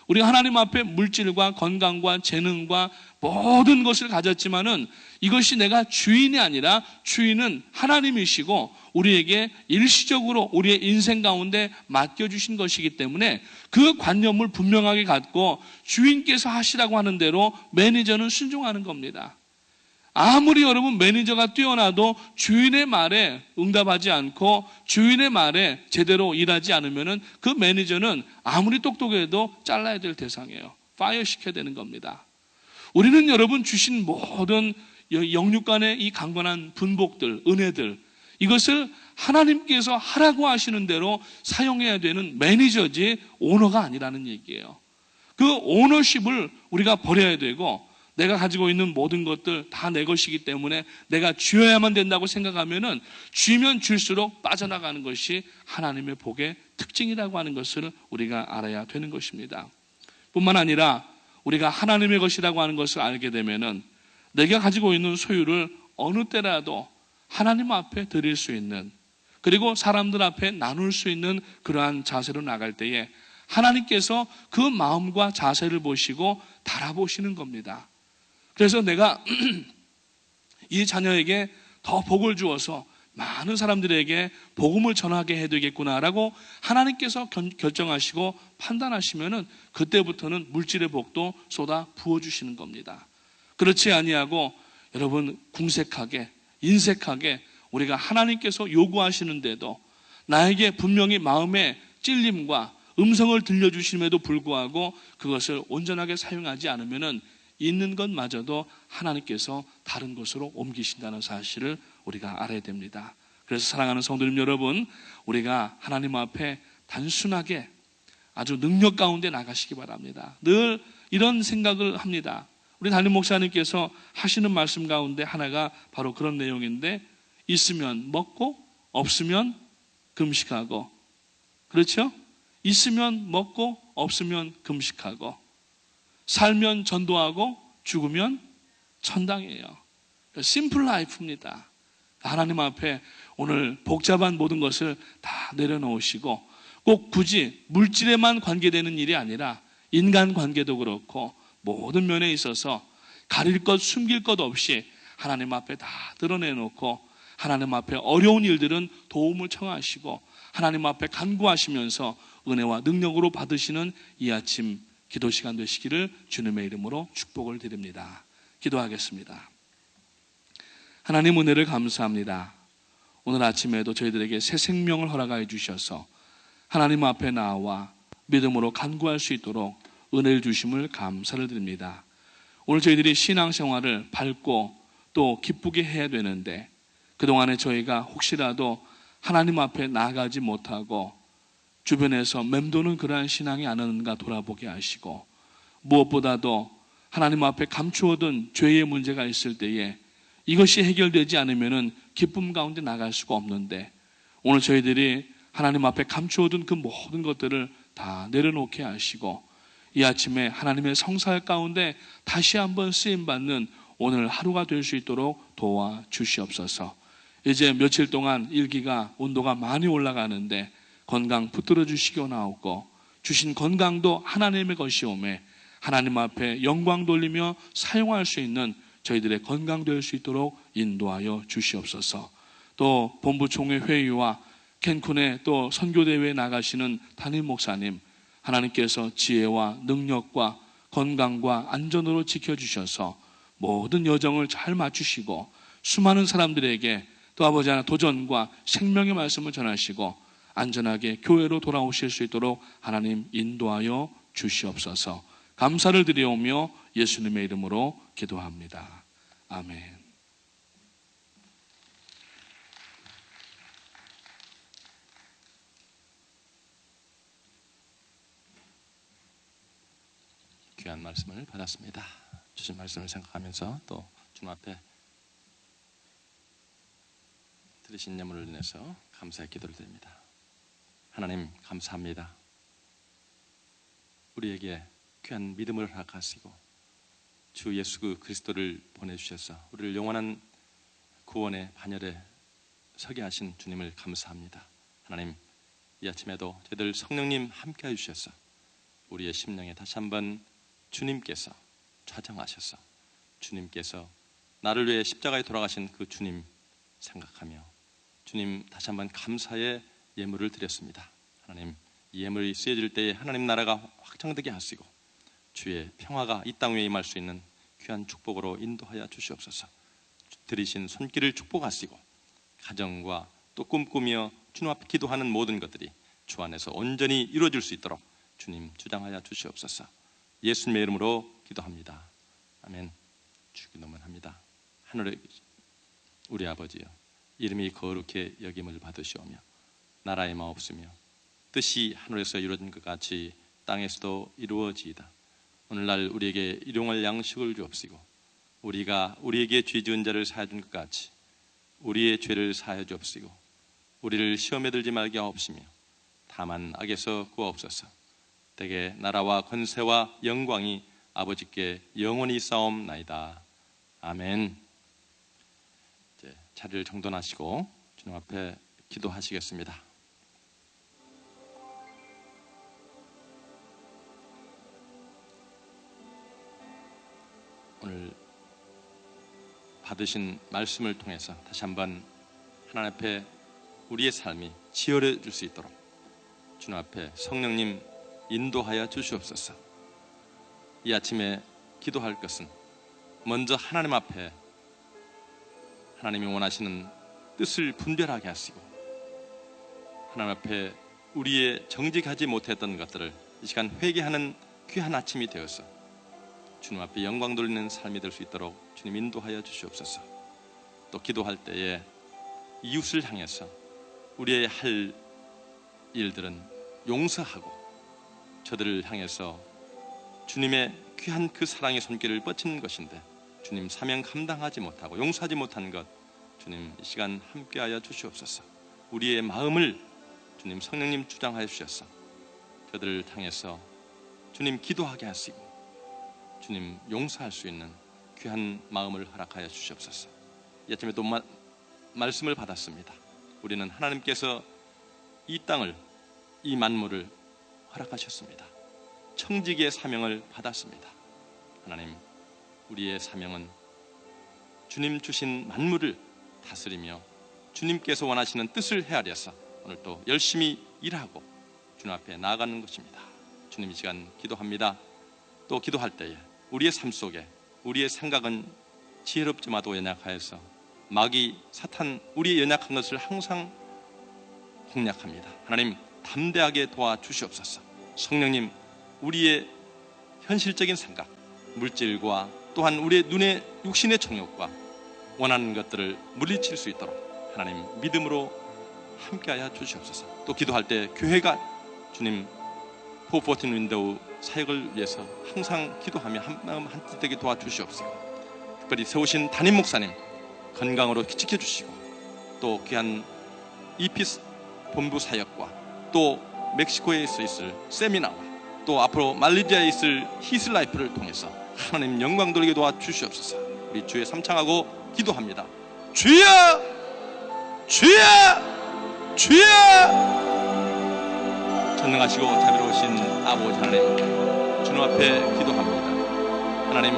우리가 하나님 앞에 물질과 건강과 재능과 모든 것을 가졌지만은 이것이 내가 주인이 아니라 주인은 하나님이시고 우리에게 일시적으로 우리의 인생 가운데 맡겨주신 것이기 때문에 그 관념을 분명하게 갖고 주인께서 하시라고 하는 대로 매니저는 순종하는 겁니다. 아무리 여러분 매니저가 뛰어나도 주인의 말에 응답하지 않고 주인의 말에 제대로 일하지 않으면은 그 매니저는 아무리 똑똑해도 잘라야 될 대상이에요. 파이어 시켜야 되는 겁니다. 우리는 여러분 주신 모든 영육 간의 이 강건한 분복들, 은혜들, 이것을 하나님께서 하라고 하시는 대로 사용해야 되는 매니저지 오너가 아니라는 얘기예요. 그 오너십을 우리가 버려야 되고 내가 가지고 있는 모든 것들 다 내 것이기 때문에 내가 쥐어야만 된다고 생각하면은 쥐면 줄수록 빠져나가는 것이 하나님의 복의 특징이라고 하는 것을 우리가 알아야 되는 것입니다. 뿐만 아니라 우리가 하나님의 것이라고 하는 것을 알게 되면은 내가 가지고 있는 소유를 어느 때라도 하나님 앞에 드릴 수 있는, 그리고 사람들 앞에 나눌 수 있는 그러한 자세로 나갈 때에 하나님께서 그 마음과 자세를 보시고 달아보시는 겁니다. 그래서 내가 이 자녀에게 더 복을 주어서 많은 사람들에게 복음을 전하게 해야 되겠구나라고 하나님께서 결정하시고 판단하시면은 그때부터는 물질의 복도 쏟아 부어주시는 겁니다. 그렇지 아니하고 여러분 궁색하게 인색하게 우리가 하나님께서 요구하시는데도 나에게 분명히 마음의 찔림과 음성을 들려주심에도 불구하고 그것을 온전하게 사용하지 않으면은 있는 것마저도 하나님께서 다른 곳으로 옮기신다는 사실을 우리가 알아야 됩니다. 그래서 사랑하는 성도님 여러분, 우리가 하나님 앞에 단순하게 아주 능력 가운데 나가시기 바랍니다. 늘 이런 생각을 합니다. 우리 담임 목사님께서 하시는 말씀 가운데 하나가 바로 그런 내용인데, 있으면 먹고 없으면 금식하고, 그렇죠? 있으면 먹고 없으면 금식하고, 살면 전도하고 죽으면 천당이에요. 심플 라이프입니다. 하나님 앞에 오늘 복잡한 모든 것을 다 내려놓으시고, 꼭 굳이 물질에만 관계되는 일이 아니라 인간 관계도 그렇고 모든 면에 있어서 가릴 것 숨길 것 없이 하나님 앞에 다 드러내놓고 하나님 앞에 어려운 일들은 도움을 청하시고 하나님 앞에 간구하시면서 은혜와 능력으로 받으시는 이 아침 기도 시간 되시기를 주님의 이름으로 축복을 드립니다. 기도하겠습니다. 하나님 은혜를 감사합니다. 오늘 아침에도 저희들에게 새 생명을 허락하여 주셔서 하나님 앞에 나와 믿음으로 간구할 수 있도록 은혜를 주심을 감사를 드립니다. 오늘 저희들이 신앙생활을 밝고 또 기쁘게 해야 되는데 그동안에 저희가 혹시라도 하나님 앞에 나아가지 못하고 주변에서 맴도는 그러한 신앙이 아닌가 돌아보게 하시고, 무엇보다도 하나님 앞에 감추어둔 죄의 문제가 있을 때에 이것이 해결되지 않으면 기쁨 가운데 나갈 수가 없는데, 오늘 저희들이 하나님 앞에 감추어둔 그 모든 것들을 다 내려놓게 하시고 이 아침에 하나님의 성살 가운데 다시 한번 쓰임받는 오늘 하루가 될 수 있도록 도와주시옵소서. 이제 며칠 동안 일기가 온도가 많이 올라가는데 건강 붙들어 주시기 나옵고, 주신 건강도 하나님의 것이오매 하나님 앞에 영광 돌리며 사용할 수 있는 저희들의 건강 될 수 있도록 인도하여 주시옵소서. 또 본부총회 회의와 캔쿤에 또 선교대회에 나가시는 담임 목사님, 하나님께서 지혜와 능력과 건강과 안전으로 지켜주셔서 모든 여정을 잘 맞추시고 수많은 사람들에게 또 아버지 하나 도전과 생명의 말씀을 전하시고 안전하게 교회로 돌아오실 수 있도록 하나님 인도하여 주시옵소서. 감사를 드리오며 예수님의 이름으로 기도합니다. 아멘. 귀한 말씀을 받았습니다. 주신 말씀을 생각하면서 또 주님 앞에 드리신 예물을 인해서 감사의 기도를 드립니다. 하나님 감사합니다. 우리에게 귀한 믿음을 허락하시고 주 예수 그리스도를 보내주셔서 우리를 영원한 구원의 반열에 서게 하신 주님을 감사합니다. 하나님 이 아침에도 저희들 성령님 함께 해주셔서 우리의 심령에 다시 한번 주님께서 좌정하셔서 주님께서 나를 위해 십자가에 돌아가신 그 주님 생각하며 주님 다시 한번 감사의 예물을 드렸습니다. 하나님 이 예물이 쓰여질 때에 하나님 나라가 확장되게 하시고 주의 평화가 이 땅 위에 임할 수 있는 귀한 축복으로 인도하여 주시옵소서. 드리신 손길을 축복하시고 가정과 또 꿈꾸며 주님 앞에 기도하는 모든 것들이 주 안에서 온전히 이루어질 수 있도록 주님 주장하여 주시옵소서. 예수님의 이름으로 기도합니다. 아멘. 주기도문 합니다. 하늘에 우리 아버지여, 이름이 거룩히 여김을 받으시오며 나라의 마옵시며 뜻이 하늘에서 이루어진 것 같이 땅에서도 이루어지이다. 오늘날 우리에게 일용할 양식을 주옵시고 우리가 우리에게 죄 지은 자를 사하여 준 것 같이 우리의 죄를 사하여 주옵시고 우리를 시험에 들지 말게 하옵시며 다만 악에서 구하옵소서. 대개 나라와 권세와 영광이 아버지께 영원히 싸움나이다. 아멘. 이제 자리를 정돈하시고 주님 앞에 기도하시겠습니다. 오늘 받으신 말씀을 통해서 다시 한번 하나님 앞에 우리의 삶이 치열해질 수 있도록 주님 앞에 성령님 인도하여 주시옵소서. 이 아침에 기도할 것은 먼저 하나님 앞에 하나님이 원하시는 뜻을 분별하게 하시고 하나님 앞에 우리의 정직하지 못했던 것들을 이 시간 회개하는 귀한 아침이 되어서 주님 앞에 영광 돌리는 삶이 될 수 있도록 주님 인도하여 주시옵소서. 또 기도할 때에 이웃을 향해서 우리의 할 일들은 용서하고 저들을 향해서 주님의 귀한 그 사랑의 손길을 뻗치는 것인데 주님 사명 감당하지 못하고 용서하지 못한 것 주님 이 시간 함께하여 주시옵소서. 우리의 마음을 주님 성령님 주장하여 주셔서 저들을 향해서 주님 기도하게 하시고 주님 용서할 수 있는 귀한 마음을 허락하여 주시옵소서. 이 아침에 또 말씀을 받았습니다. 우리는 하나님께서 이 땅을 이 만물을 허락하셨습니다. 청지기의 사명을 받았습니다. 하나님 우리의 사명은 주님 주신 만물을 다스리며 주님께서 원하시는 뜻을 헤아려서 오늘 또 열심히 일하고 주님 앞에 나아가는 것입니다. 주님 이 시간 기도합니다. 또 기도할 때에 우리의 삶 속에 우리의 생각은 지혜롭지마도 연약하여서 마귀 사탄 우리의 연약한 것을 항상 공략합니다. 하나님 담대하게 도와주시옵소서. 성령님 우리의 현실적인 생각 물질과 또한 우리의 눈의 육신의 정욕과 원하는 것들을 물리칠 수 있도록 하나님 믿음으로 함께하여 주시옵소서. 또 기도할 때 교회가 주님 호프 14 윈도우 사역을 위해서 항상 기도하며 한마음 한뜻 되게 도와주시옵소서. 특별히 세우신 담임 목사님 건강으로 지켜주시고 또 귀한 이피스 본부 사역과 또 멕시코에 있을 세미나와 또 앞으로 말레이시아에 있을 히슬라이프를 통해서 하나님 영광 돌리게 도와주시옵소서. 우리 주의 삼창하고 기도합니다. 주여 주여 주여. 전능하시고 자비로우신 아버지 하나님 주님 앞에 기도합니다. 하나님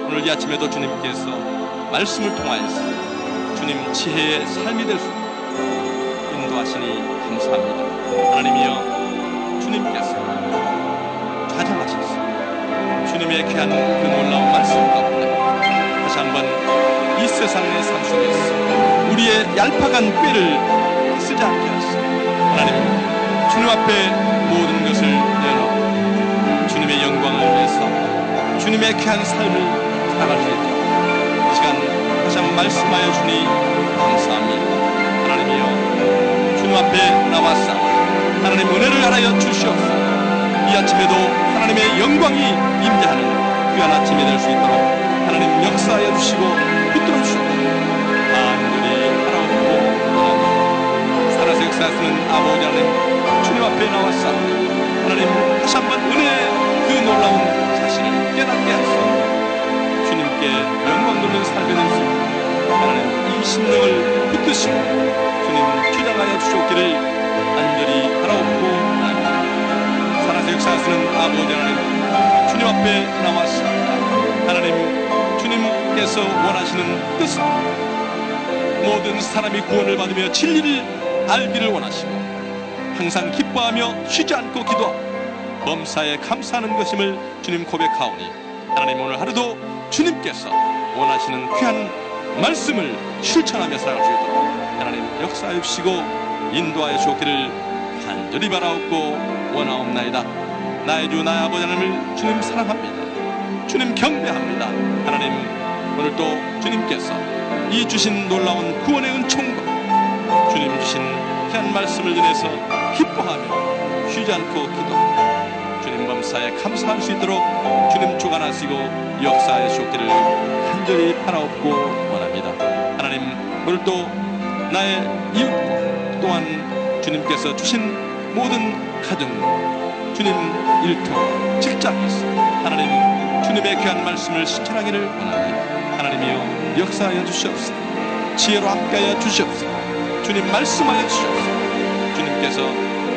오늘 이 아침에도 주님께서 말씀을 통하여서 주님 지혜의 삶이 될 수 있도록 인도하시니 감사합니다. 하나님이여 주님께서 좌정하셔서 주님의 귀한 그 놀라운 말씀 가운데 다시 한번 이 세상의 삶 속에서 우리의 얄팍한 꾀를 쓰지 않게 하시고 하나님 주님 앞에 모든 것을 내놓고 주님의 영광을 위해서 주님의 귀한 삶을 살아갈 수 있도록 이 시간 다시 한번 말씀하여 주니 감사합니다. 하나님이여 주님 앞에 나와 싸우니 하나님 은혜를 하여 주시옵소서. 이 아침에도 하나님의 영광이 임재하는 귀한 아침이 될 수 있도록 하나님 역사하여 주시고 붙들어 주시옵소서. 하늘이 바라보고 심령을 붙드시고 주님 주장하여 주셨기를 간절히 바라옵고 원합니다. 살아서 역사하시는 아버지 하나님, 주님 앞에 나왔습니다. 하나님, 주님께서 원하시는 뜻은 모든 사람이 구원을 받으며 진리를 알기를 원하시고 항상 기뻐하며 쉬지 않고 기도하고 범사에 감사하는 것임을 주님 고백하오니 하나님, 오늘 하루도 주님께서 원하시는 귀한 말씀을 실천하며 살아갈 수 있도록 하나님 역사해 주시고 인도하여 주옵기를 간절히 바라옵고 원하옵나이다. 나의 주 나의 아버지 하나님을 주님 사랑합니다. 주님 경배합니다. 하나님, 오늘도 주님께서 이 주신 놀라운 구원의 은총과 주님 주신 귀한 말씀을 인해서 기뻐하며 쉬지 않고 기도하며 주님 범사에 감사할 수 있도록 주님 주관하시고 역사의 주옵기를 간절히 바라옵고 원합니다. 하나님, 오늘도 나의 이웃과 또한 주님께서 주신 모든 가정, 주님 일터, 직장에서 하나님 주님의 귀한 말씀을 실천하기를 원합니다. 하나님이여 역사하여 주시옵소서. 지혜로 함께하여 주시옵소서. 주님 말씀하여 주시옵소서. 주님께서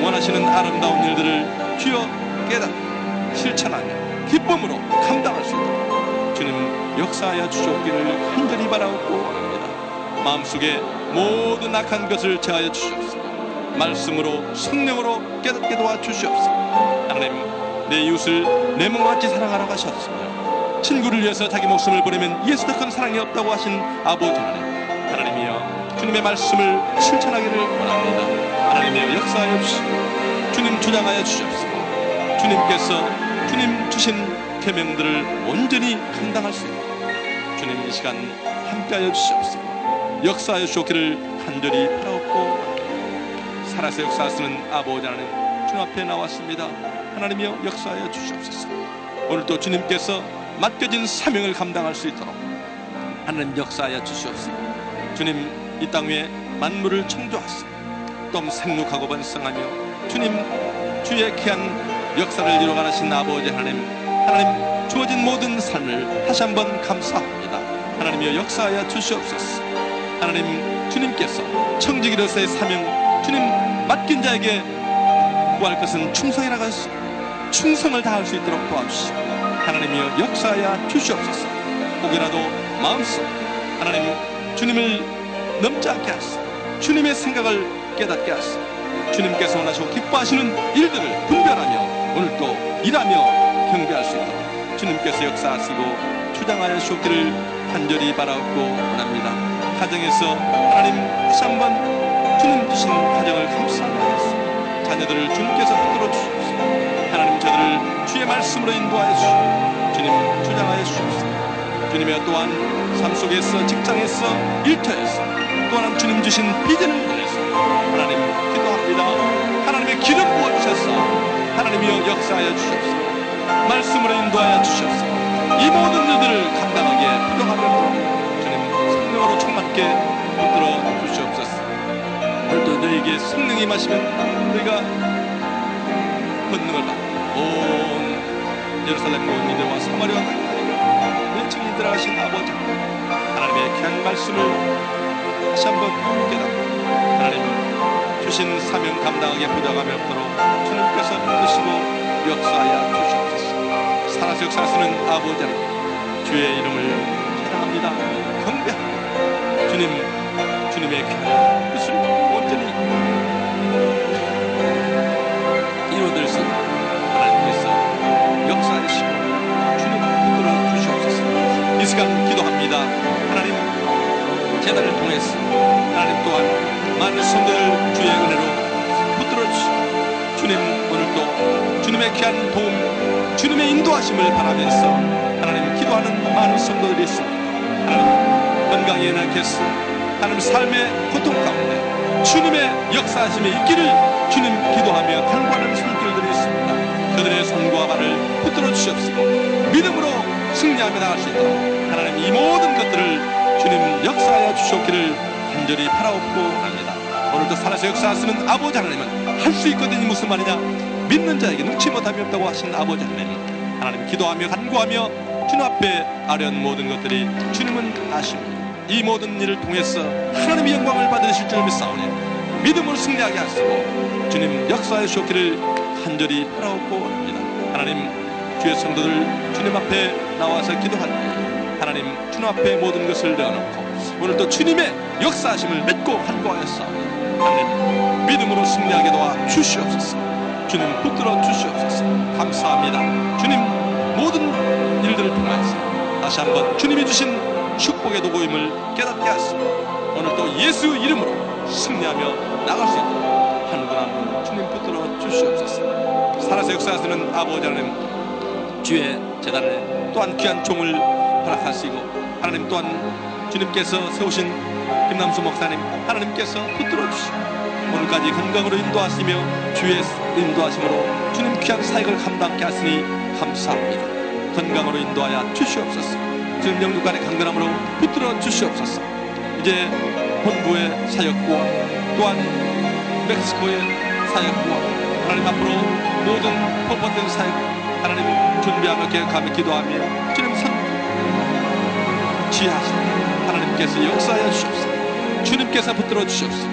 원하시는 아름다운 일들을 주여 깨닫고 실천하며 기쁨으로 감당할 수 있도록 주님 역사하여 주시옵기를 간절히 바라옵고 원합니다. 마음속에 모든 악한 것을 제하여 주시옵소서. 말씀으로 성령으로 깨닫게 도와주시옵소서. 하나님, 내 이웃을 내 몸과 같이 사랑하라고 하셨으며 친구를 위해서 자기 목숨을 버리면 이에서 더 큰 사랑이 없다고 하신 아버지 하나님, 하나님이여 주님의 말씀을 실천하기를 원합니다. 하나님이여 역사하여 주시고 주님 주장하여 주시옵소서. 주님께서 주님 주신 계명들을 온전히 감당할 수 있도록 주님 이 시간 함께하여 주시옵소서. 역사하여 주옵기를 간절히 바라옵고 살아서 역사하시는 아버지 하나님, 주님 앞에 나왔습니다. 하나님이여 역사하여 주시옵소서. 오늘도 주님께서 맡겨진 사명을 감당할 수 있도록 하나님 역사하여 주시옵소서. 주님 이 땅 위에 만물을 창조하시고 또 생육하고 번성하며 주님 주의 귀한 역사를 이루어가신 아버지 하나님, 하나님 주어진 모든 삶을 다시 한번 감사합니다. 하나님이여 역사하여 주시옵소서. 하나님, 주님께서 청지기로서의 사명, 주님 맡긴 자에게 구할 것은 충성이라고 하시고 충성을 다할 수 있도록 도와주시고 하나님이여 역사하여 주시옵소서. 혹여라도 마음속 하나님 주님을 넘지 않게 하시고 주님의 생각을 깨닫게 하시고 주님께서 원하시고 기뻐하시는 일들을 분별하며 오늘도 일하며 경배할 수 있도록 주님께서 역사하시고 주장하여 주옵기를 간절히 바라옵고 원합니다. 가정에서 하나님 다시 한번 주님 주신 가정을 감사하며 하시고 자녀들을 주님께서 붙들어 주시옵소서. 하나님 저들을 주의 말씀으로 인도하여 주시고 주님 주장하여 주시옵소서. 주님의 또한 삶 속에서 직장에서 일터에서 또한 주님 주신 비전을 인해서 하나님 기도합니다. 하나님의 기름 부어주셔서 하나님이여 역사하여 주시옵소서. 말씀으로 인도하여 주시옵소서. 이 모든 일들을 감당하기에 부족하며 주님 성령으로 충만케 붙들어 주시옵소서. 오늘도 너에게 성령이 마시면 너희가 권능을 받고 온 예루살렘과 온 유대와 사마리아 땅까지 내 증인 들어가신 아버지 하나님의 귀한 말씀을 다시 한번 깨닫고 하나님 주신 사명 감당하게 부족함이 없도록 주님께서 이끄시고 역사하여 주시옵소서. 살아서 역사하시는 아버지 하나님 주의 이름을 찬양합니다. 경배합니다. 주님의 귀한 뜻을 온전히 이루어질 수 있도록 하나님께서 역사하시고 주님 붙들어 주시옵소서. 이 시간 기도합니다. 하나님 제단을 통해서 하나님 또한 많은 성도를 주의 은혜로 붙들어 주시고 주님 오늘도 주님의 귀한 도움 주님의 인도하심을 바라면서 하나님 기도하는 많은 성도들이 있습니다. 하나님 건강이 연약해서 하나님 삶의 고통 가운데 주님의 역사하심에 있기를 주님 기도하며 간구하는 손길들이 있습니다. 그들의 손과 발을 붙들어 주시옵소서. 믿음으로 승리하며 나갈 수 있도록 하나님 이 모든 것들을 주님 역사하여 주시옵기를 간절히 바라옵고 합니다. 오늘도 살아서 역사하시는 아버지 하나님은 할 수 있거든요. 무슨 말이냐? 믿는 자에게 능치 못함이 없다고 하신 아버지 하나님 기도하며 간구하며 주님 앞에 아뢰는 모든 것들이 주님은 아십니다. 이 모든 일을 통해서 하나님의 영광을 받으실 줄 믿사오니 믿음으로 승리하게 하시고 주님 역사의 주옵기를 간절히 바라옵고 원합니다. 하나님, 주의 성도들 주님 앞에 나와서 기도할 때 하나님 주님 앞에 모든 것을 내어놓고 오늘도 주님의 역사하심을 믿고 간구하였사오니 하나님 믿음으로 승리하게 도와 주시옵소서. 주님 붙들어 주시옵소서. 감사합니다. 주님 모든 일들을 통하여서 다시 한번 주님이 주신 축복의 도구임을 깨닫게 하시고 오늘도 예수 이름으로 승리하며 나갈 수 있도록 한 분 한 분 주님 붙들어 주시옵소서. 살아서 역사하시는 아버지 하나님, 주의 재단에 또한 귀한 종을 허락하시고 하나님 또한 주님께서 세우신 김남수 목사님 하나님께서 붙들어 주시고 오늘까지 건강으로 인도하시며 주의 인도하심으로 주님 귀한 사역을 감당케 하시니 감사합니다. 건강으로 인도하여 주시옵소서. 주님 영육 간의 강건함으로 붙들어 주시옵소서. 이제 본부의 사역과 또한 멕시코의 사역과 하나님 앞으로 모든 퍼포텐 사역 하나님 준비하며 계획하며 기도하며 주님 지혜하시고 하나님께서 역사하여 주시옵소서. 주님께서 붙들어 주시옵소서.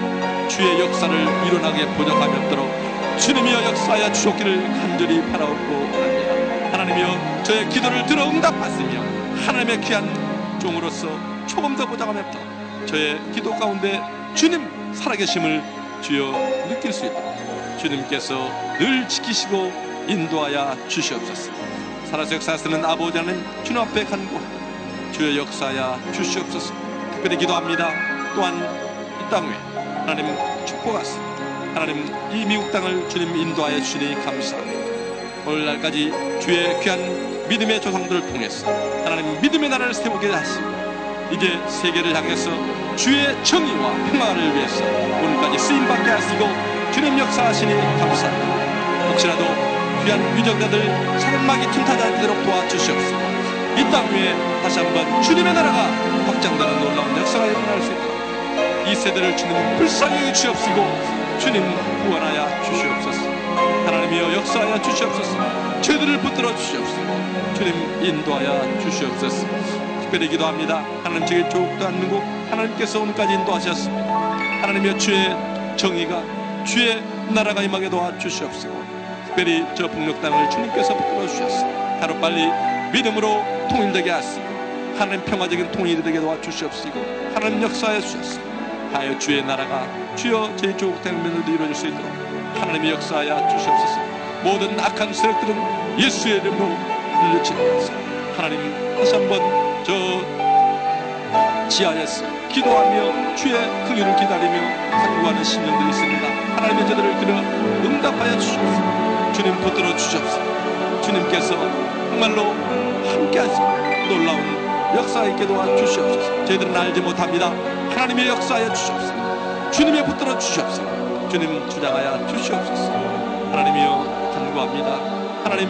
주의 역사를 일어나게 보적함이 없도록 주님이여 역사하여 주옵기를 간절히 바라옵고 원합니다. 하나님이여 저의 기도를 들어 응답하시며 하나님의 귀한 종으로서 조금 더 보장함이 없도록 저의 기도 가운데 주님 살아계심을 주여 느낄 수 있도록 주님께서 늘 지키시고 인도하여 주시옵소서. 살아서 역사하시는 아버지 하나님 주님 앞에 간구하며 주의 역사하여 주시옵소서. 특별히 기도합니다. 또한 이 땅 위에 하나님 축복하시고 하나님 이 미국 땅을 주님 인도하여 주시니 감사합니다. 오늘날까지 주의 귀한 믿음의 조상들을 통해서 하나님 믿음의 나라를 세우게 하시고 이제 세계를 향해서 주의 정의와 평화를 위해서 오늘까지 쓰임받게 하시고 주님 역사하시니 감사합니다. 혹시라도 귀한 유정자들 사단마귀 틈타지 않도록 도와주시옵소서. 이 땅 위에 다시 한번 주님의 나라가 확장되는 놀라운 역사가 일어날 수 있도록 이 세대를 주님 불쌍히 주시옵시고 주님 구원하여 주시옵소서. 하나님이여 역사하여 주시옵소서. 죄들을 붙들어 주시옵소서. 주님 인도하여 주시옵소서. 특별히 기도합니다. 하나님 저기 조국도 않는고 하나님께서 오늘까지 인도하셨습니다. 하나님이여 주의 정의가 주의 나라가 임하게 도와 주시옵시고 특별히 저 북녘 땅을 주님께서 붙들어 주셨습니다. 하루빨리 믿음으로 통일되게 하시고 하나님 평화적인 통일이 되게 도와 주시옵시고 하나님 역사하여 주셨습니다. 하여 주의 나라가 주여 저희 조국 대면으로도 이루어질 수 있도록 하나님이 역사하여 주시옵소서. 모든 악한 세력들은 예수의 이름으로 물리치면서 하나님 다시 한번 저 지하에서 기도하며 주의 긍휼을 기다리며 간구하는 심령들이 있습니다. 하나님의 저들을 들어 응답하여 주시옵소서. 주님 붙들어 주시옵소서. 주님께서 정말로 함께 하시고 놀라운 역사 있게 도와주시옵소서. 저희들은 알지 못합니다. 하나님의 역사하여 주시옵소서. 주님의 붙들어 주시옵소서. 주님 주장하여 주시옵소서. 하나님이여 간구합니다. 하나님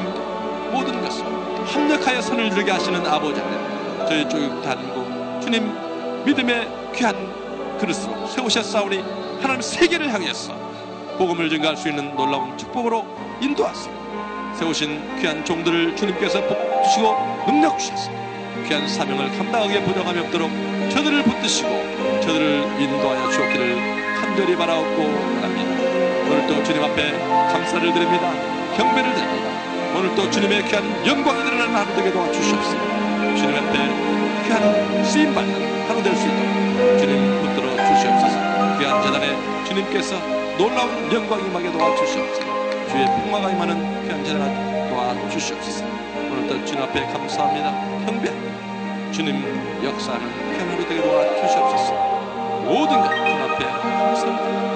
모든 것을 합력하여 선을 이루게 하시는 아버지 하나님 저희 조국 단고 주님 믿음의 귀한 그릇으로 세우셨사오니 하나님 세계를 향해서 복음을 증가할 수 있는 놀라운 축복으로 인도하시고 세우신 귀한 종들을 주님께서 복 주시고 능력 주셔서 귀한 사명을 감당하게 보장함이 없도록 저들을 붙드시고 저들을 인도하여 주옵기를 간절히 바라옵고 원합니다. 오늘도 주님 앞에 감사를 드립니다. 경배를 드립니다. 오늘도 주님의 귀한 영광이 드러나는 하루 되게 도와주시옵소서. 주님 앞에 귀한 쓰임받는 하루 될 수 있도록 주님 붙들어 주시옵소서. 귀한 재단에 주님께서 놀라운 영광이 임하게 도와주시옵소서. 주의 평화가 임하는 귀한 재단을 도와주시옵소서. 오늘도 주님 앞에 감사합니다. 경배합니다. 주님 역사하는 귀한 하루 되게 도와주시옵소서. 모든 것 주님 앞에 감사합니다.